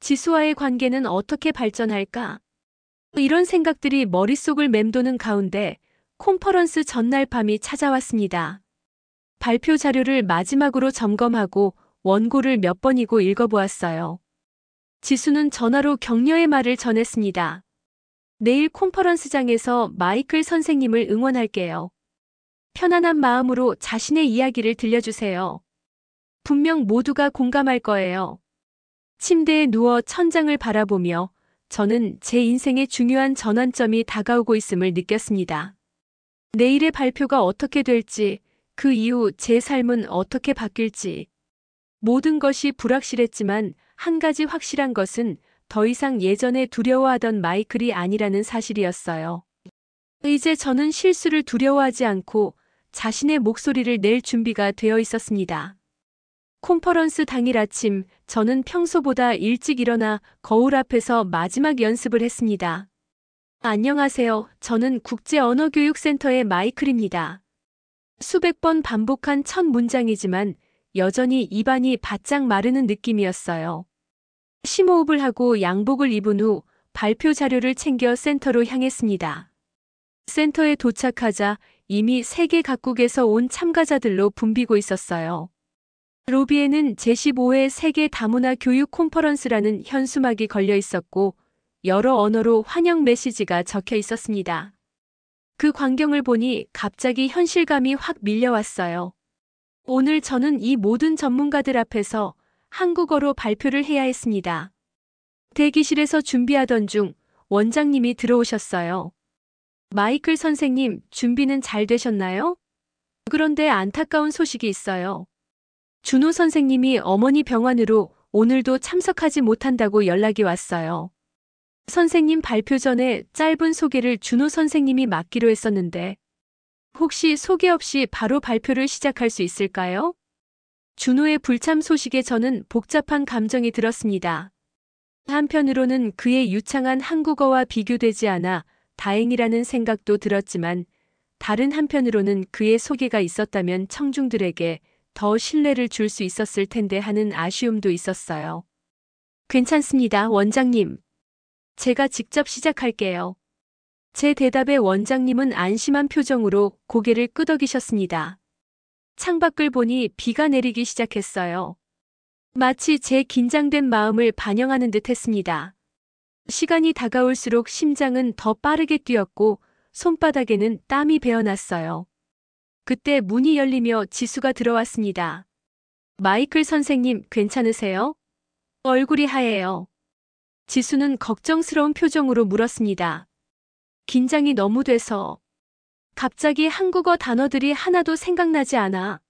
지수와의 관계는 어떻게 발전할까? 이런 생각들이 머릿속을 맴도는 가운데 컨퍼런스 전날 밤이 찾아왔습니다. 발표 자료를 마지막으로 점검하고 원고를 몇 번이고 읽어보았어요. 지수는 전화로 격려의 말을 전했습니다. 내일 컨퍼런스장에서 마이클 선생님을 응원할게요. 편안한 마음으로 자신의 이야기를 들려주세요. 분명 모두가 공감할 거예요. 침대에 누워 천장을 바라보며 저는 제 인생의 중요한 전환점이 다가오고 있음을 느꼈습니다. 내일의 발표가 어떻게 될지, 그 이후 제 삶은 어떻게 바뀔지. 모든 것이 불확실했지만 한 가지 확실한 것은 더 이상 예전에 두려워하던 마이클이 아니라는 사실이었어요. 이제 저는 실수를 두려워하지 않고 자신의 목소리를 낼 준비가 되어 있었습니다. 컨퍼런스 당일 아침, 저는 평소보다 일찍 일어나 거울 앞에서 마지막 연습을 했습니다. 안녕하세요. 저는 국제언어교육센터의 마이클입니다. 수백 번 반복한 첫 문장이지만 여전히 입안이 바짝 마르는 느낌이었어요. 심호흡을 하고 양복을 입은 후 발표 자료를 챙겨 센터로 향했습니다. 센터에 도착하자 이미 세계 각국에서 온 참가자들로 붐비고 있었어요. 로비에는 제15회 세계 다문화 교육 콘퍼런스라는 현수막이 걸려 있었고 여러 언어로 환영 메시지가 적혀 있었습니다. 그 광경을 보니 갑자기 현실감이 확 밀려왔어요. 오늘 저는 이 모든 전문가들 앞에서 한국어로 발표를 해야 했습니다. 대기실에서 준비하던 중 원장님이 들어오셨어요. 마이클 선생님, 준비는 잘 되셨나요? 그런데 안타까운 소식이 있어요. 준호 선생님이 어머니 병원으로 오늘도 참석하지 못한다고 연락이 왔어요. 선생님 발표 전에 짧은 소개를 준호 선생님이 맡기로 했었는데 혹시 소개 없이 바로 발표를 시작할 수 있을까요? 준호의 불참 소식에 저는 복잡한 감정이 들었습니다. 한편으로는 그의 유창한 한국어와 비교되지 않아 다행이라는 생각도 들었지만 다른 한편으로는 그의 소개가 있었다면 청중들에게 더 신뢰를 줄 수 있었을 텐데 하는 아쉬움도 있었어요. 괜찮습니다, 원장님. 제가 직접 시작할게요. 제 대답에 원장님은 안심한 표정으로 고개를 끄덕이셨습니다. 창밖을 보니 비가 내리기 시작했어요. 마치 제 긴장된 마음을 반영하는 듯 했습니다. 시간이 다가올수록 심장은 더 빠르게 뛰었고 손바닥에는 땀이 배어났어요. 그때 문이 열리며 지수가 들어왔습니다. 마이클 선생님, 괜찮으세요? 얼굴이 하얘요. 지수는 걱정스러운 표정으로 물었습니다. 긴장이 너무 돼서. 갑자기 한국어 단어들이 하나도 생각나지 않아.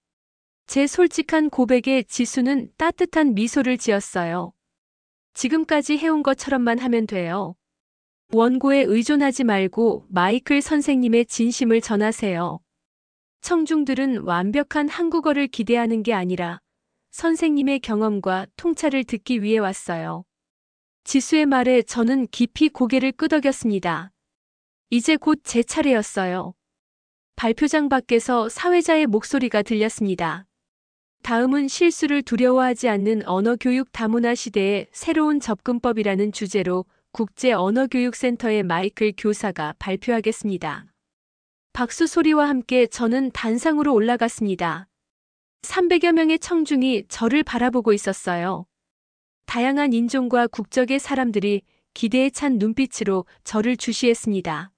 제 솔직한 고백에 지수는 따뜻한 미소를 지었어요. 지금까지 해온 것처럼만 하면 돼요. 원고에 의존하지 말고 마이클 선생님의 진심을 전하세요. 청중들은 완벽한 한국어를 기대하는 게 아니라 선생님의 경험과 통찰을 듣기 위해 왔어요. 지수의 말에 저는 깊이 고개를 끄덕였습니다. 이제 곧 제 차례였어요. 발표장 밖에서 사회자의 목소리가 들렸습니다. 다음은 실수를 두려워하지 않는 언어교육 다문화 시대의 새로운 접근법이라는 주제로 국제언어교육센터의 마이클 교사가 발표하겠습니다. 박수 소리와 함께 저는 단상으로 올라갔습니다. 300여 명의 청중이 저를 바라보고 있었어요. 다양한 인종과 국적의 사람들이 기대에 찬 눈빛으로 저를 주시했습니다.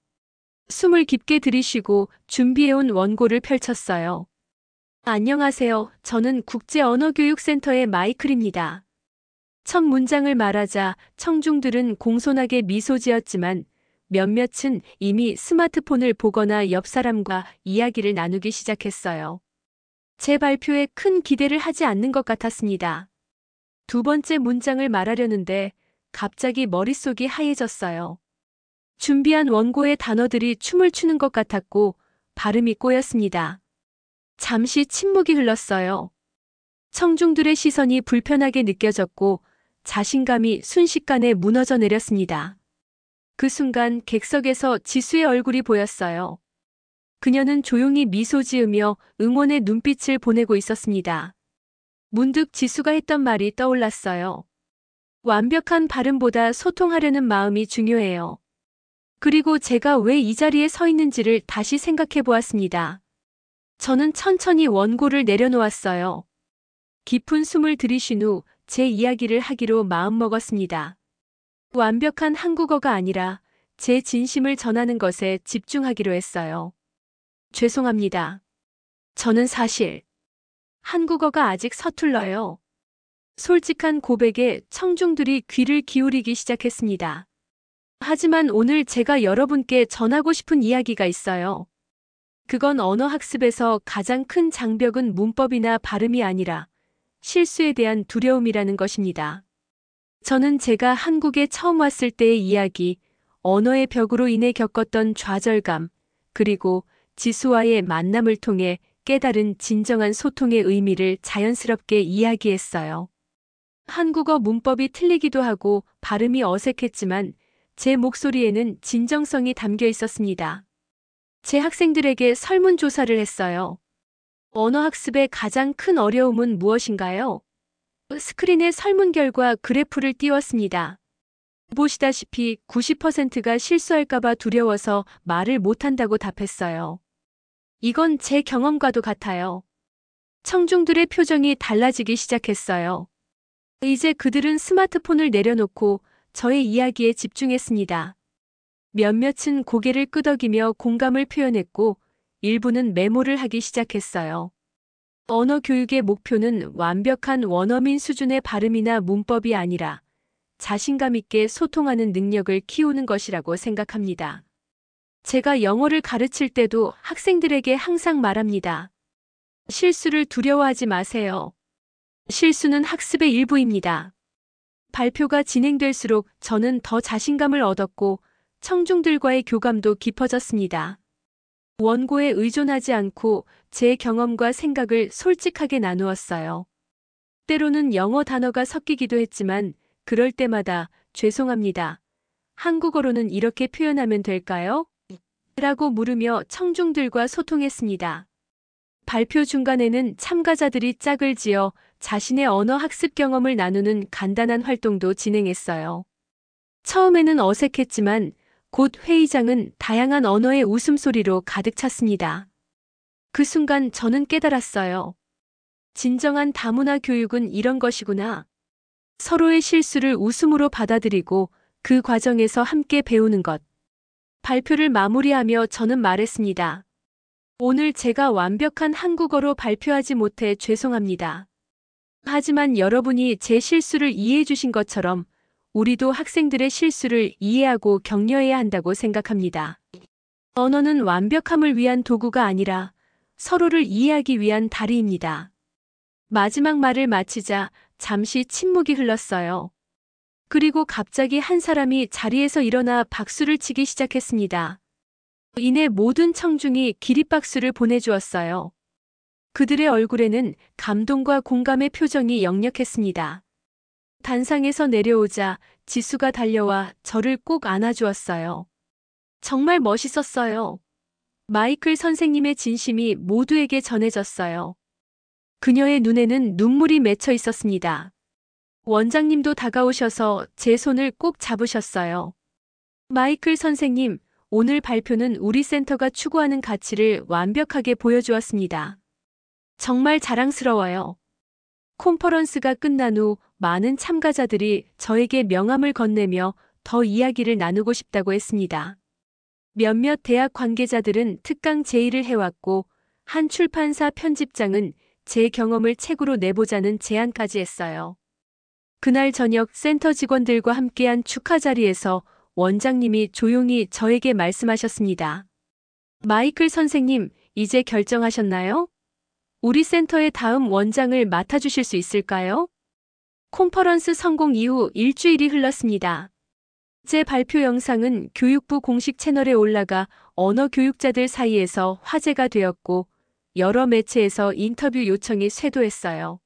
숨을 깊게 들이쉬고 준비해온 원고를 펼쳤어요. 안녕하세요. 저는 국제언어교육센터의 마이클입니다. 첫 문장을 말하자 청중들은 공손하게 미소 지었지만 몇몇은 이미 스마트폰을 보거나 옆 사람과 이야기를 나누기 시작했어요. 제 발표에 큰 기대를 하지 않는 것 같았습니다. 두 번째 문장을 말하려는데 갑자기 머릿속이 하얘졌어요. 준비한 원고의 단어들이 춤을 추는 것 같았고 발음이 꼬였습니다. 잠시 침묵이 흘렀어요. 청중들의 시선이 불편하게 느껴졌고 자신감이 순식간에 무너져 내렸습니다. 그 순간 객석에서 지수의 얼굴이 보였어요. 그녀는 조용히 미소 지으며 응원의 눈빛을 보내고 있었습니다. 문득 지수가 했던 말이 떠올랐어요. 완벽한 발음보다 소통하려는 마음이 중요해요. 그리고 제가 왜 이 자리에 서 있는지를 다시 생각해 보았습니다. 저는 천천히 원고를 내려놓았어요. 깊은 숨을 들이쉰 후 제 이야기를 하기로 마음먹었습니다. 완벽한 한국어가 아니라 제 진심을 전하는 것에 집중하기로 했어요. 죄송합니다. 저는 사실 한국어가 아직 서툴러요. 솔직한 고백에 청중들이 귀를 기울이기 시작했습니다. 하지만 오늘 제가 여러분께 전하고 싶은 이야기가 있어요. 그건 언어학습에서 가장 큰 장벽은 문법이나 발음이 아니라 실수에 대한 두려움이라는 것입니다. 저는 제가 한국에 처음 왔을 때의 이야기, 언어의 벽으로 인해 겪었던 좌절감, 그리고 지수와의 만남을 통해 깨달은 진정한 소통의 의미를 자연스럽게 이야기했어요. 한국어 문법이 틀리기도 하고 발음이 어색했지만 제 목소리에는 진정성이 담겨 있었습니다. 제 학생들에게 설문조사를 했어요. 언어학습의 가장 큰 어려움은 무엇인가요? 스크린에 설문 결과 그래프를 띄웠습니다. 보시다시피 90%가 실수할까봐 두려워서 말을 못한다고 답했어요. 이건 제 경험과도 같아요. 청중들의 표정이 달라지기 시작했어요. 이제 그들은 스마트폰을 내려놓고 저의 이야기에 집중했습니다. 몇몇은 고개를 끄덕이며 공감을 표현했고 일부는 메모를 하기 시작했어요. 언어 교육의 목표는 완벽한 원어민 수준의 발음이나 문법이 아니라 자신감 있게 소통하는 능력을 키우는 것이라고 생각합니다. 제가 영어를 가르칠 때도 학생들에게 항상 말합니다. 실수를 두려워하지 마세요. 실수는 학습의 일부입니다. 발표가 진행될수록 저는 더 자신감을 얻었고 청중들과의 교감도 깊어졌습니다. 원고에 의존하지 않고 제 경험과 생각을 솔직하게 나누었어요. 때로는 영어 단어가 섞이기도 했지만 그럴 때마다 죄송합니다. 한국어로는 이렇게 표현하면 될까요? 라고 물으며 청중들과 소통했습니다. 발표 중간에는 참가자들이 짝을 지어 자신의 언어 학습 경험을 나누는 간단한 활동도 진행했어요. 처음에는 어색했지만 곧 회의장은 다양한 언어의 웃음소리로 가득 찼습니다. 그 순간 저는 깨달았어요. 진정한 다문화 교육은 이런 것이구나. 서로의 실수를 웃음으로 받아들이고 그 과정에서 함께 배우는 것. 발표를 마무리하며 저는 말했습니다. 오늘 제가 완벽한 한국어로 발표하지 못해 죄송합니다. 하지만 여러분이 제 실수를 이해해 주신 것처럼 우리도 학생들의 실수를 이해하고 격려해야 한다고 생각합니다. 언어는 완벽함을 위한 도구가 아니라 서로를 이해하기 위한 다리입니다. 마지막 말을 마치자 잠시 침묵이 흘렀어요. 그리고 갑자기 한 사람이 자리에서 일어나 박수를 치기 시작했습니다. 이내 모든 청중이 기립박수를 보내주었어요. 그들의 얼굴에는 감동과 공감의 표정이 역력했습니다. 단상에서 내려오자 지수가 달려와 저를 꼭 안아주었어요. 정말 멋있었어요. 마이클 선생님의 진심이 모두에게 전해졌어요. 그녀의 눈에는 눈물이 맺혀 있었습니다. 원장님도 다가오셔서 제 손을 꼭 잡으셨어요. 마이클 선생님, 오늘 발표는 우리 센터가 추구하는 가치를 완벽하게 보여주었습니다. 정말 자랑스러워요. 컨퍼런스가 끝난 후 많은 참가자들이 저에게 명함을 건네며 더 이야기를 나누고 싶다고 했습니다. 몇몇 대학 관계자들은 특강 제의를 해왔고 한 출판사 편집장은 제 경험을 책으로 내보자는 제안까지 했어요. 그날 저녁 센터 직원들과 함께한 축하 자리에서 원장님이 조용히 저에게 말씀하셨습니다. 마이클 선생님, 이제 결정하셨나요? 우리 센터의 다음 원장을 맡아주실 수 있을까요? 컨퍼런스 성공 이후 일주일이 흘렀습니다. 제 발표 영상은 교육부 공식 채널에 올라가 언어 교육자들 사이에서 화제가 되었고 여러 매체에서 인터뷰 요청이 쇄도했어요.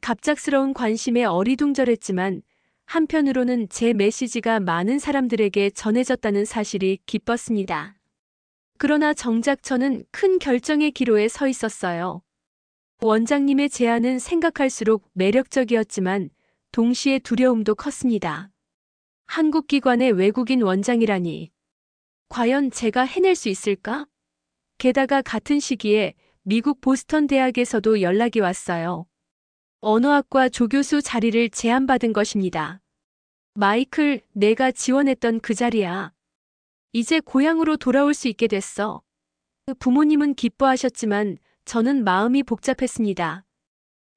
갑작스러운 관심에 어리둥절했지만 한편으로는 제 메시지가 많은 사람들에게 전해졌다는 사실이 기뻤습니다. 그러나 정작 저는 큰 결정의 기로에 서 있었어요. 원장님의 제안은 생각할수록 매력적이었지만 동시에 두려움도 컸습니다. 한국 기관의 외국인 원장이라니. 과연 제가 해낼 수 있을까? 게다가 같은 시기에 미국 보스턴 대학에서도 연락이 왔어요. 언어학과 조교수 자리를 제안받은 것입니다. 마이클, 내가 지원했던 그 자리야. 이제 고향으로 돌아올 수 있게 됐어. 부모님은 기뻐하셨지만 저는 마음이 복잡했습니다.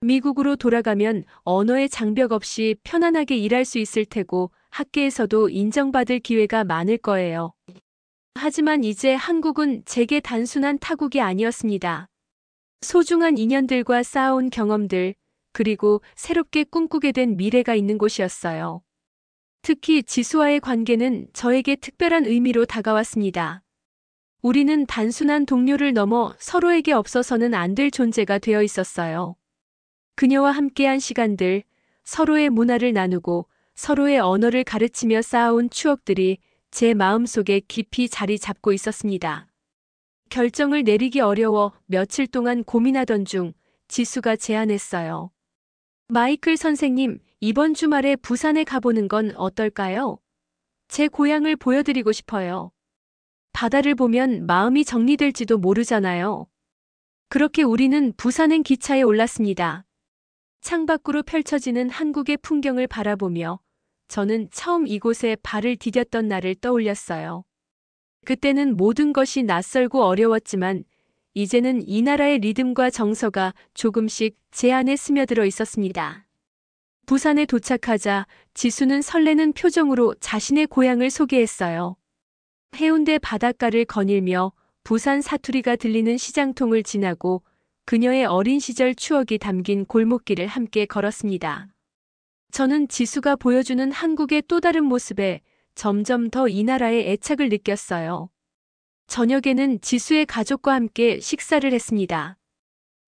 미국으로 돌아가면 언어의 장벽 없이 편안하게 일할 수 있을 테고 학계에서도 인정받을 기회가 많을 거예요. 하지만 이제 한국은 제게 단순한 타국이 아니었습니다. 소중한 인연들과 쌓아온 경험들, 그리고 새롭게 꿈꾸게 된 미래가 있는 곳이었어요. 특히 지수와의 관계는 저에게 특별한 의미로 다가왔습니다. 우리는 단순한 동료를 넘어 서로에게 없어서는 안 될 존재가 되어 있었어요. 그녀와 함께한 시간들, 서로의 문화를 나누고 서로의 언어를 가르치며 쌓아온 추억들이 제 마음속에 깊이 자리 잡고 있었습니다. 결정을 내리기 어려워 며칠 동안 고민하던 중 지수가 제안했어요. 마이클 선생님, 이번 주말에 부산에 가보는 건 어떨까요? 제 고향을 보여드리고 싶어요. 바다를 보면 마음이 정리될지도 모르잖아요. 그렇게 우리는 부산행 기차에 올랐습니다. 창밖으로 펼쳐지는 한국의 풍경을 바라보며 저는 처음 이곳에 발을 디뎠던 날을 떠올렸어요. 그때는 모든 것이 낯설고 어려웠지만 이제는 이 나라의 리듬과 정서가 조금씩 제 안에 스며들어 있었습니다. 부산에 도착하자 지수는 설레는 표정으로 자신의 고향을 소개했어요. 해운대 바닷가를 거닐며 부산 사투리가 들리는 시장통을 지나고 그녀의 어린 시절 추억이 담긴 골목길을 함께 걸었습니다. 저는 지수가 보여주는 한국의 또 다른 모습에 점점 더 이 나라의 애착을 느꼈어요. 저녁에는 지수의 가족과 함께 식사를 했습니다.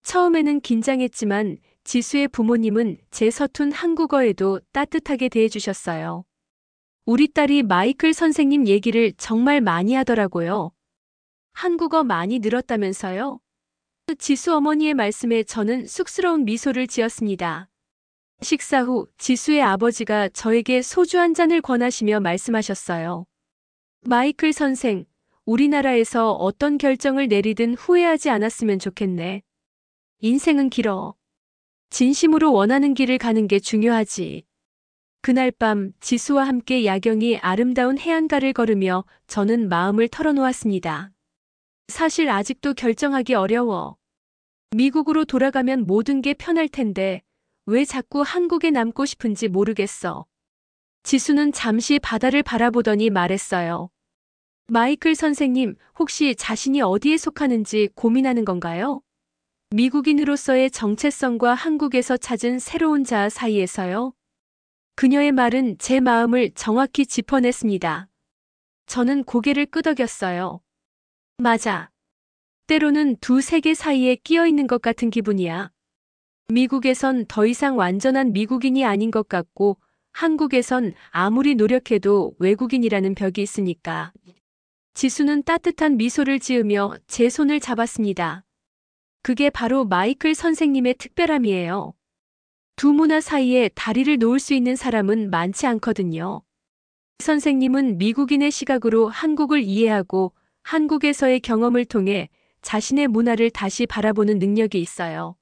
처음에는 긴장했지만 지수의 부모님은 제 서툰 한국어에도 따뜻하게 대해주셨어요. 우리 딸이 마이클 선생님 얘기를 정말 많이 하더라고요. 한국어 많이 늘었다면서요? 지수 어머니의 말씀에 저는 쑥스러운 미소를 지었습니다. 식사 후 지수의 아버지가 저에게 소주 한 잔을 권하시며 말씀하셨어요. 마이클 선생, 우리나라에서 어떤 결정을 내리든 후회하지 않았으면 좋겠네. 인생은 길어. 진심으로 원하는 길을 가는 게 중요하지. 그날 밤 지수와 함께 야경이 아름다운 해안가를 걸으며 저는 마음을 털어놓았습니다. 사실 아직도 결정하기 어려워. 미국으로 돌아가면 모든 게 편할 텐데 왜 자꾸 한국에 남고 싶은지 모르겠어. 지수는 잠시 바다를 바라보더니 말했어요. 마이클 선생님, 혹시 자신이 어디에 속하는지 고민하는 건가요? 미국인으로서의 정체성과 한국에서 찾은 새로운 자아 사이에서요? 그녀의 말은 제 마음을 정확히 짚어냈습니다. 저는 고개를 끄덕였어요. 맞아. 때로는 두 세계 사이에 끼어 있는 것 같은 기분이야. 미국에선 더 이상 완전한 미국인이 아닌 것 같고 한국에선 아무리 노력해도 외국인이라는 벽이 있으니까. 지수는 따뜻한 미소를 지으며 제 손을 잡았습니다. 그게 바로 마이클 선생님의 특별함이에요. 두 문화 사이에 다리를 놓을 수 있는 사람은 많지 않거든요. 선생님은 미국인의 시각으로 한국을 이해하고 한국에서의 경험을 통해 자신의 문화를 다시 바라보는 능력이 있어요.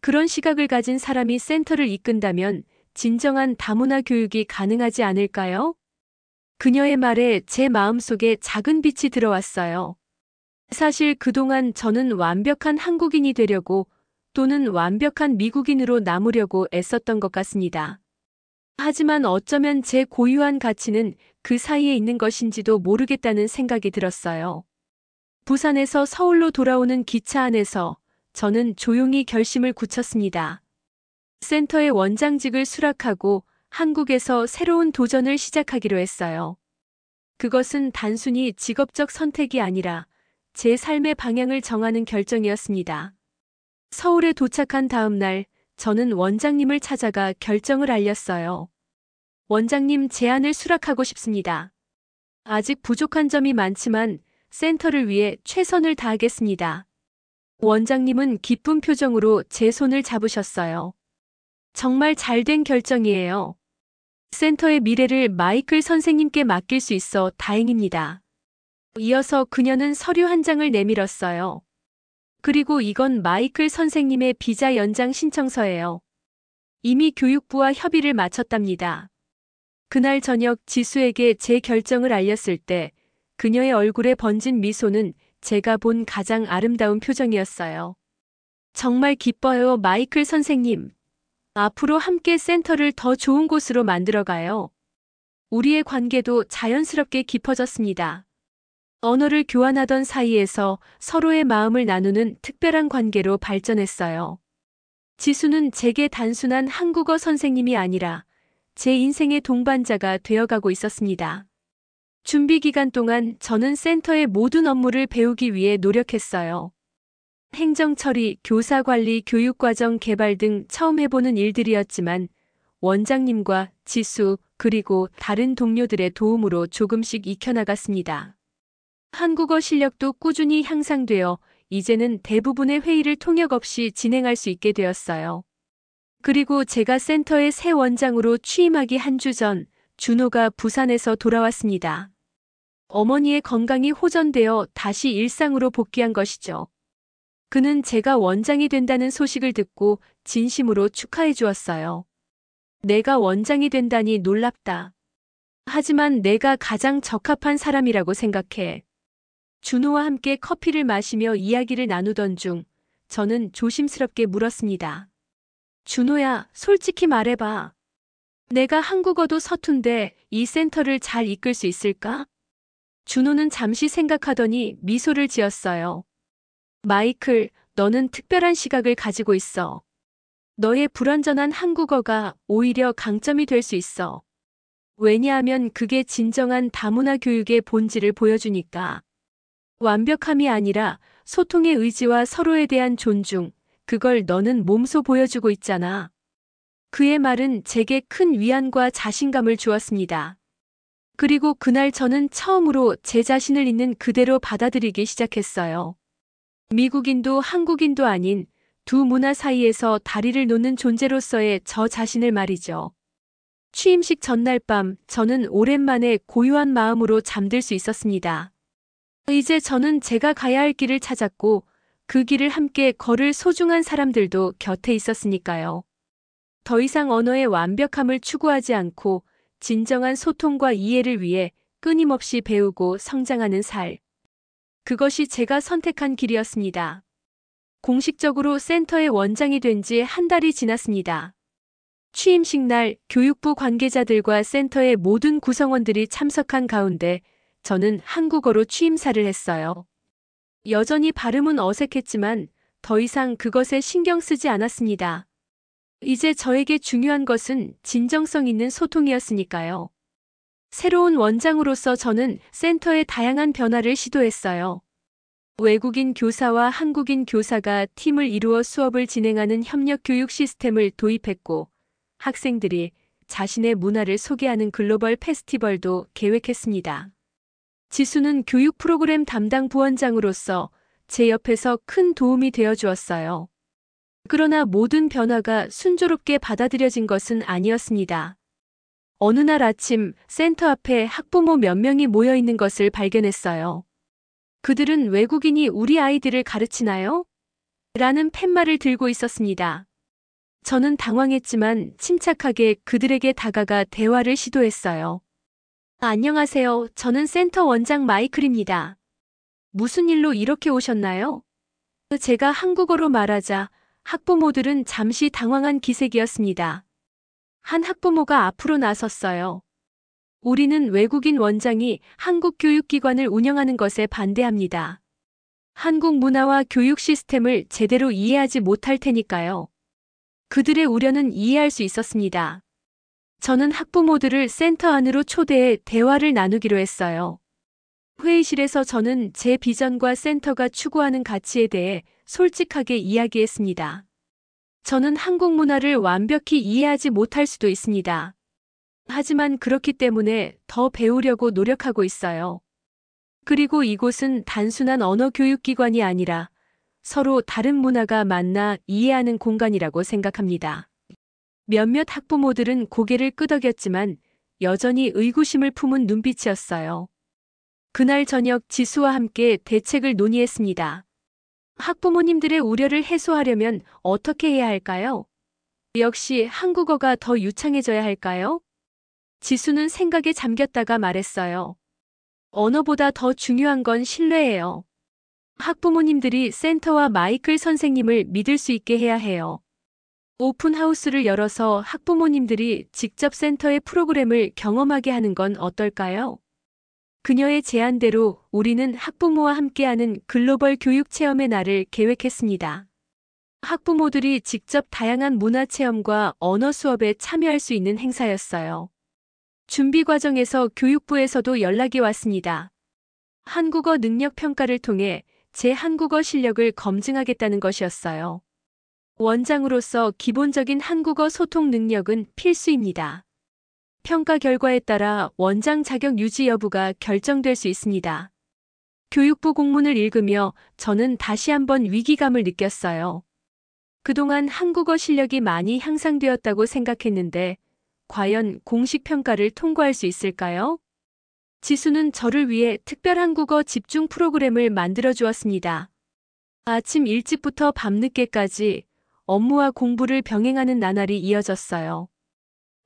그런 시각을 가진 사람이 센터를 이끈다면 진정한 다문화 교육이 가능하지 않을까요? 그녀의 말에 제 마음속에 작은 빛이 들어왔어요. 사실 그동안 저는 완벽한 한국인이 되려고 또는 완벽한 미국인으로 남으려고 애썼던 것 같습니다. 하지만 어쩌면 제 고유한 가치는 그 사이에 있는 것인지도 모르겠다는 생각이 들었어요. 부산에서 서울로 돌아오는 기차 안에서 저는 조용히 결심을 굳혔습니다. 센터의 원장직을 수락하고 한국에서 새로운 도전을 시작하기로 했어요. 그것은 단순히 직업적 선택이 아니라 제 삶의 방향을 정하는 결정이었습니다. 서울에 도착한 다음 날, 저는 원장님을 찾아가 결정을 알렸어요. 원장님, 제안을 수락하고 싶습니다. 아직 부족한 점이 많지만 센터를 위해 최선을 다하겠습니다. 원장님은 기쁜 표정으로 제 손을 잡으셨어요. 정말 잘된 결정이에요. 센터의 미래를 마이클 선생님께 맡길 수 있어 다행입니다. 이어서 그녀는 서류 한 장을 내밀었어요. 그리고 이건 마이클 선생님의 비자 연장 신청서예요. 이미 교육부와 협의를 마쳤답니다. 그날 저녁 지수에게 제 결정을 알렸을 때 그녀의 얼굴에 번진 미소는 제가 본 가장 아름다운 표정이었어요. 정말 기뻐요, 마이클 선생님. 앞으로 함께 센터를 더 좋은 곳으로 만들어가요. 우리의 관계도 자연스럽게 깊어졌습니다. 언어를 교환하던 사이에서 서로의 마음을 나누는 특별한 관계로 발전했어요. 지수는 제게 단순한 한국어 선생님이 아니라 제 인생의 동반자가 되어가고 있었습니다. 준비 기간 동안 저는 센터의 모든 업무를 배우기 위해 노력했어요. 행정 처리, 교사 관리, 교육과정 개발 등 처음 해보는 일들이었지만 원장님과 지수 그리고 다른 동료들의 도움으로 조금씩 익혀나갔습니다. 한국어 실력도 꾸준히 향상되어 이제는 대부분의 회의를 통역 없이 진행할 수 있게 되었어요. 그리고 제가 센터의 새 원장으로 취임하기 한 주 전, 준호가 부산에서 돌아왔습니다. 어머니의 건강이 호전되어 다시 일상으로 복귀한 것이죠. 그는 제가 원장이 된다는 소식을 듣고 진심으로 축하해 주었어요. 내가 원장이 된다니 놀랍다. 하지만 내가 가장 적합한 사람이라고 생각해. 준호와 함께 커피를 마시며 이야기를 나누던 중 저는 조심스럽게 물었습니다. 준호야, 솔직히 말해봐. 내가 한국어도 서툰데 이 센터를 잘 이끌 수 있을까? 준호는 잠시 생각하더니 미소를 지었어요. 마이클, 너는 특별한 시각을 가지고 있어. 너의 불완전한 한국어가 오히려 강점이 될 수 있어. 왜냐하면 그게 진정한 다문화 교육의 본질을 보여주니까. 완벽함이 아니라 소통의 의지와 서로에 대한 존중, 그걸 너는 몸소 보여주고 있잖아. 그의 말은 제게 큰 위안과 자신감을 주었습니다. 그리고 그날 저는 처음으로 제 자신을 있는 그대로 받아들이기 시작했어요. 미국인도 한국인도 아닌 두 문화 사이에서 다리를 놓는 존재로서의 저 자신을 말이죠. 취임식 전날 밤 저는 오랜만에 고요한 마음으로 잠들 수 있었습니다. 이제 저는 제가 가야 할 길을 찾았고 그 길을 함께 걸을 소중한 사람들도 곁에 있었으니까요. 더 이상 언어의 완벽함을 추구하지 않고 진정한 소통과 이해를 위해 끊임없이 배우고 성장하는 살. 그것이 제가 선택한 길이었습니다. 공식적으로 센터의 원장이 된 지 한 달이 지났습니다. 취임식 날 교육부 관계자들과 센터의 모든 구성원들이 참석한 가운데 저는 한국어로 취임사를 했어요. 여전히 발음은 어색했지만 더 이상 그것에 신경 쓰지 않았습니다. 이제 저에게 중요한 것은 진정성 있는 소통이었으니까요. 새로운 원장으로서 저는 센터의 다양한 변화를 시도했어요. 외국인 교사와 한국인 교사가 팀을 이루어 수업을 진행하는 협력 교육 시스템을 도입했고, 학생들이 자신의 문화를 소개하는 글로벌 페스티벌도 계획했습니다. 지수는 교육 프로그램 담당 부원장으로서 제 옆에서 큰 도움이 되어 주었어요. 그러나 모든 변화가 순조롭게 받아들여진 것은 아니었습니다. 어느 날 아침 센터 앞에 학부모 몇 명이 모여 있는 것을 발견했어요. 그들은 외국인이 우리 아이들을 가르치나요? 라는 팻말을 들고 있었습니다. 저는 당황했지만 침착하게 그들에게 다가가 대화를 시도했어요. 안녕하세요. 저는 센터 원장 마이클입니다. 무슨 일로 이렇게 오셨나요? 제가 한국어로 말하자 학부모들은 잠시 당황한 기색이었습니다. 한 학부모가 앞으로 나섰어요. 우리는 외국인 원장이 한국 교육기관을 운영하는 것에 반대합니다. 한국 문화와 교육 시스템을 제대로 이해하지 못할 테니까요. 그들의 우려는 이해할 수 있었습니다. 저는 학부모들을 센터 안으로 초대해 대화를 나누기로 했어요. 회의실에서 저는 제 비전과 센터가 추구하는 가치에 대해 솔직하게 이야기했습니다. 저는 한국 문화를 완벽히 이해하지 못할 수도 있습니다. 하지만 그렇기 때문에 더 배우려고 노력하고 있어요. 그리고 이곳은 단순한 언어 교육기관이 아니라 서로 다른 문화가 만나 이해하는 공간이라고 생각합니다. 몇몇 학부모들은 고개를 끄덕였지만 여전히 의구심을 품은 눈빛이었어요. 그날 저녁 지수와 함께 대책을 논의했습니다. 학부모님들의 우려를 해소하려면 어떻게 해야 할까요? 역시 한국어가 더 유창해져야 할까요? 지수는 생각에 잠겼다가 말했어요. 언어보다 더 중요한 건 신뢰예요. 학부모님들이 센터와 마이클 선생님을 믿을 수 있게 해야 해요. 오픈하우스를 열어서 학부모님들이 직접 센터의 프로그램을 경험하게 하는 건 어떨까요? 그녀의 제안대로 우리는 학부모와 함께하는 글로벌 교육 체험의 날을 계획했습니다. 학부모들이 직접 다양한 문화 체험과 언어 수업에 참여할 수 있는 행사였어요. 준비 과정에서 교육부에서도 연락이 왔습니다. 한국어 능력 평가를 통해 제 한국어 실력을 검증하겠다는 것이었어요. 원장으로서 기본적인 한국어 소통 능력은 필수입니다. 평가 결과에 따라 원장 자격 유지 여부가 결정될 수 있습니다. 교육부 공문을 읽으며 저는 다시 한번 위기감을 느꼈어요. 그동안 한국어 실력이 많이 향상되었다고 생각했는데 과연 공식 평가를 통과할 수 있을까요? 지수는 저를 위해 특별 한국어 집중 프로그램을 만들어 주었습니다. 아침 일찍부터 밤늦게까지 업무와 공부를 병행하는 나날이 이어졌어요.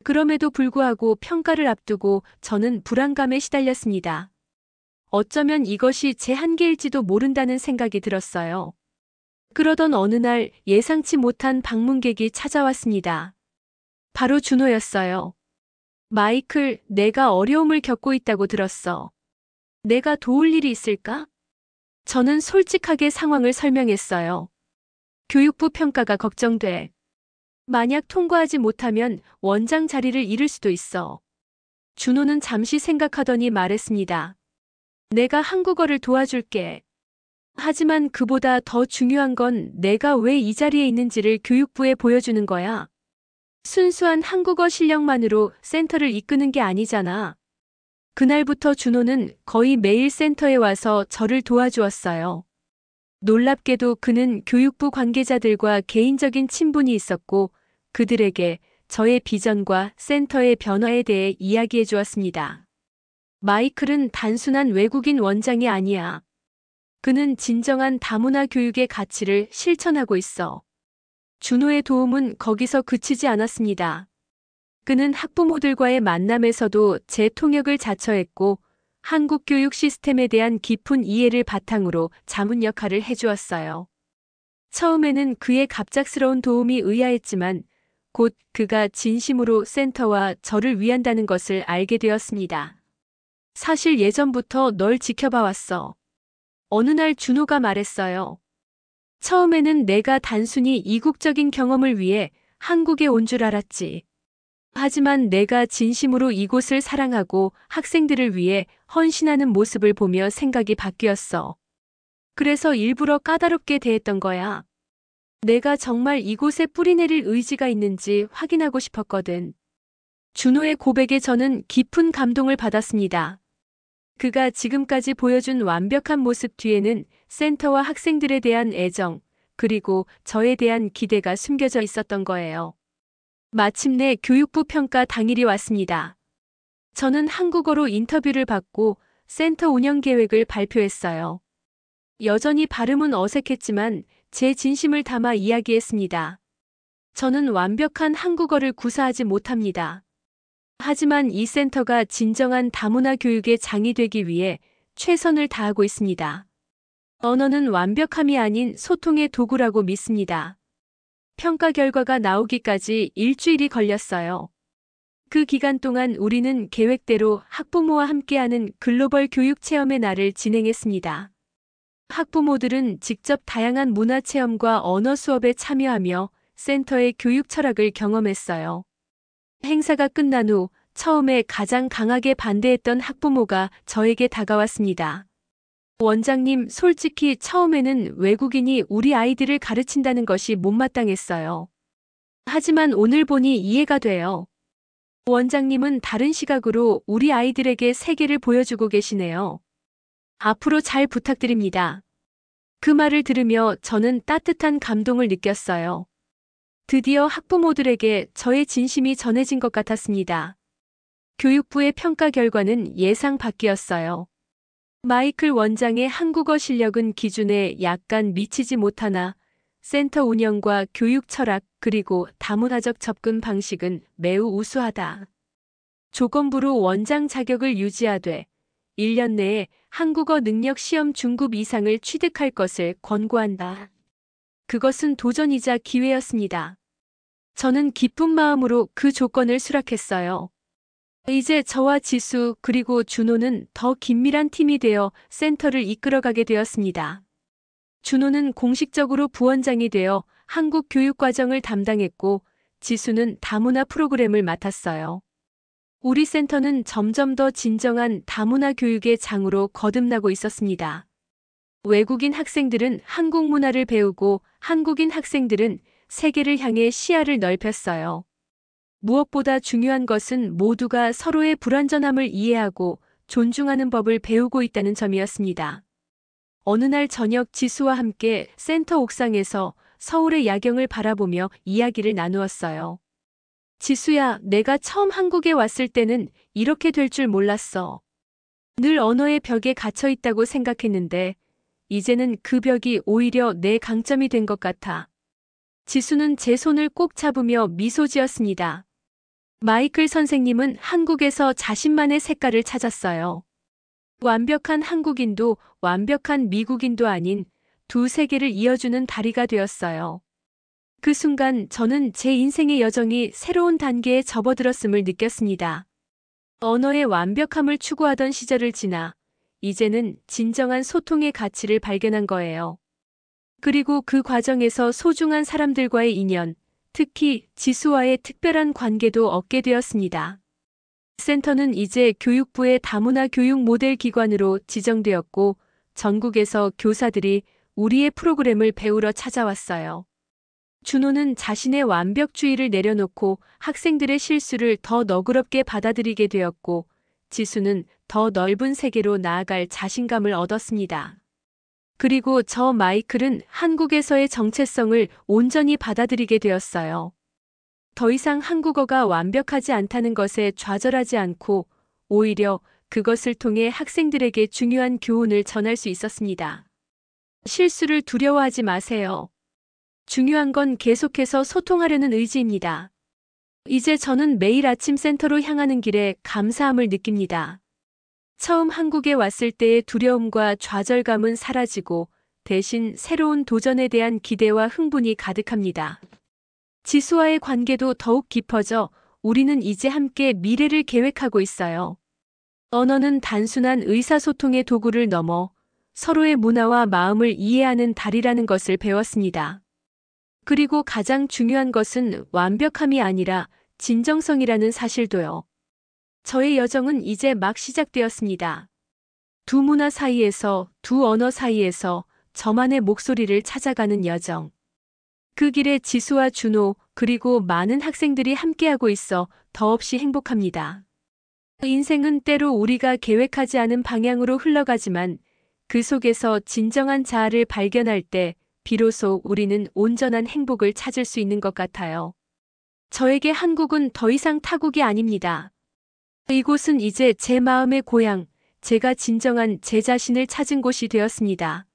그럼에도 불구하고 평가를 앞두고 저는 불안감에 시달렸습니다. 어쩌면 이것이 제 한계일지도 모른다는 생각이 들었어요. 그러던 어느 날 예상치 못한 방문객이 찾아왔습니다. 바로 준호였어요. 마이클, 내가 어려움을 겪고 있다고 들었어. 내가 도울 일이 있을까? 저는 솔직하게 상황을 설명했어요. 교육부 평가가 걱정돼. 만약 통과하지 못하면 원장 자리를 잃을 수도 있어. 준호는 잠시 생각하더니 말했습니다. 내가 한국어를 도와줄게. 하지만 그보다 더 중요한 건 내가 왜 이 자리에 있는지를 교육부에 보여주는 거야. 순수한 한국어 실력만으로 센터를 이끄는 게 아니잖아. 그날부터 준호는 거의 매일 센터에 와서 저를 도와주었어요. 놀랍게도 그는 교육부 관계자들과 개인적인 친분이 있었고 그들에게 저의 비전과 센터의 변화에 대해 이야기해 주었습니다. 마이클은 단순한 외국인 원장이 아니야. 그는 진정한 다문화 교육의 가치를 실천하고 있어. 준호의 도움은 거기서 그치지 않았습니다. 그는 학부모들과의 만남에서도 제 통역을 자처했고 한국 교육 시스템에 대한 깊은 이해를 바탕으로 자문 역할을 해주었어요. 처음에는 그의 갑작스러운 도움이 의아했지만 곧 그가 진심으로 센터와 저를 위한다는 것을 알게 되었습니다. 사실 예전부터 널 지켜봐왔어. 어느 날 준호가 말했어요. 처음에는 내가 단순히 이국적인 경험을 위해 한국에 온 줄 알았지. 하지만 내가 진심으로 이곳을 사랑하고 학생들을 위해 헌신하는 모습을 보며 생각이 바뀌었어. 그래서 일부러 까다롭게 대했던 거야. 내가 정말 이곳에 뿌리내릴 의지가 있는지 확인하고 싶었거든. 준호의 고백에 저는 깊은 감동을 받았습니다. 그가 지금까지 보여준 완벽한 모습 뒤에는 센터와 학생들에 대한 애정, 그리고 저에 대한 기대가 숨겨져 있었던 거예요. 마침내 교육부 평가 당일이 왔습니다. 저는 한국어로 인터뷰를 받고 센터 운영 계획을 발표했어요. 여전히 발음은 어색했지만 제 진심을 담아 이야기했습니다. 저는 완벽한 한국어를 구사하지 못합니다. 하지만 이 센터가 진정한 다문화 교육의 장이 되기 위해 최선을 다하고 있습니다. 언어는 완벽함이 아닌 소통의 도구라고 믿습니다. 평가 결과가 나오기까지 일주일이 걸렸어요. 그 기간 동안 우리는 계획대로 학부모와 함께하는 글로벌 교육 체험의 날을 진행했습니다. 학부모들은 직접 다양한 문화 체험과 언어 수업에 참여하며 센터의 교육 철학을 경험했어요. 행사가 끝난 후 처음에 가장 강하게 반대했던 학부모가 저에게 다가왔습니다. 원장님, 솔직히 처음에는 외국인이 우리 아이들을 가르친다는 것이 못마땅했어요. 하지만 오늘 보니 이해가 돼요. 원장님은 다른 시각으로 우리 아이들에게 세계를 보여주고 계시네요. 앞으로 잘 부탁드립니다. 그 말을 들으며 저는 따뜻한 감동을 느꼈어요. 드디어 학부모들에게 저의 진심이 전해진 것 같았습니다. 교육부의 평가 결과는 예상 밖이었어요. 마이클 원장의 한국어 실력은 기준에 약간 미치지 못하나 센터 운영과 교육 철학 그리고 다문화적 접근 방식은 매우 우수하다. 조건부로 원장 자격을 유지하되 1년 내에 한국어 능력 시험 중급 이상을 취득할 것을 권고한다. 그것은 도전이자 기회였습니다. 저는 기쁜 마음으로 그 조건을 수락했어요. 이제 저와 지수 그리고 준호는 더 긴밀한 팀이 되어 센터를 이끌어가게 되었습니다. 준호는 공식적으로 부원장이 되어 한국 교육 과정을 담당했고 지수는 다문화 프로그램을 맡았어요. 우리 센터는 점점 더 진정한 다문화 교육의 장으로 거듭나고 있었습니다. 외국인 학생들은 한국 문화를 배우고 한국인 학생들은 세계를 향해 시야를 넓혔어요. 무엇보다 중요한 것은 모두가 서로의 불완전함을 이해하고 존중하는 법을 배우고 있다는 점이었습니다. 어느 날 저녁 지수와 함께 센터 옥상에서 서울의 야경을 바라보며 이야기를 나누었어요. 지수야, 내가 처음 한국에 왔을 때는 이렇게 될 줄 몰랐어. 늘 언어의 벽에 갇혀 있다고 생각했는데 이제는 그 벽이 오히려 내 강점이 된 것 같아. 지수는 제 손을 꼭 잡으며 미소 지었습니다. 마이클 선생님은 한국에서 자신만의 색깔을 찾았어요. 완벽한 한국인도 완벽한 미국인도 아닌 두 세계를 이어주는 다리가 되었어요. 그 순간 저는 제 인생의 여정이 새로운 단계에 접어들었음을 느꼈습니다. 언어의 완벽함을 추구하던 시절을 지나 이제는 진정한 소통의 가치를 발견한 거예요. 그리고 그 과정에서 소중한 사람들과의 인연, 특히 지수와의 특별한 관계도 얻게 되었습니다. 센터는 이제 교육부의 다문화 교육 모델 기관으로 지정되었고 전국에서 교사들이 우리의 프로그램을 배우러 찾아왔어요. 준호는 자신의 완벽주의를 내려놓고 학생들의 실수를 더 너그럽게 받아들이게 되었고 지수는 더 넓은 세계로 나아갈 자신감을 얻었습니다. 그리고 저 마이클은 한국에서의 정체성을 온전히 받아들이게 되었어요. 더 이상 한국어가 완벽하지 않다는 것에 좌절하지 않고 오히려 그것을 통해 학생들에게 중요한 교훈을 전할 수 있었습니다. 실수를 두려워하지 마세요. 중요한 건 계속해서 소통하려는 의지입니다. 이제 저는 매일 아침 센터로 향하는 길에 감사함을 느낍니다. 처음 한국에 왔을 때의 두려움과 좌절감은 사라지고 대신 새로운 도전에 대한 기대와 흥분이 가득합니다. 지수와의 관계도 더욱 깊어져 우리는 이제 함께 미래를 계획하고 있어요. 언어는 단순한 의사소통의 도구를 넘어 서로의 문화와 마음을 이해하는 다리라는 것을 배웠습니다. 그리고 가장 중요한 것은 완벽함이 아니라 진정성이라는 사실도요. 저의 여정은 이제 막 시작되었습니다. 두 문화 사이에서, 두 언어 사이에서 저만의 목소리를 찾아가는 여정. 그 길에 지수와 준호 그리고 많은 학생들이 함께하고 있어 더없이 행복합니다. 인생은 때로 우리가 계획하지 않은 방향으로 흘러가지만 그 속에서 진정한 자아를 발견할 때 비로소 우리는 온전한 행복을 찾을 수 있는 것 같아요. 저에게 한국은 더 이상 타국이 아닙니다. 이곳은 이제 제 마음의 고향, 제가 진정한 제 자신을 찾은 곳이 되었습니다.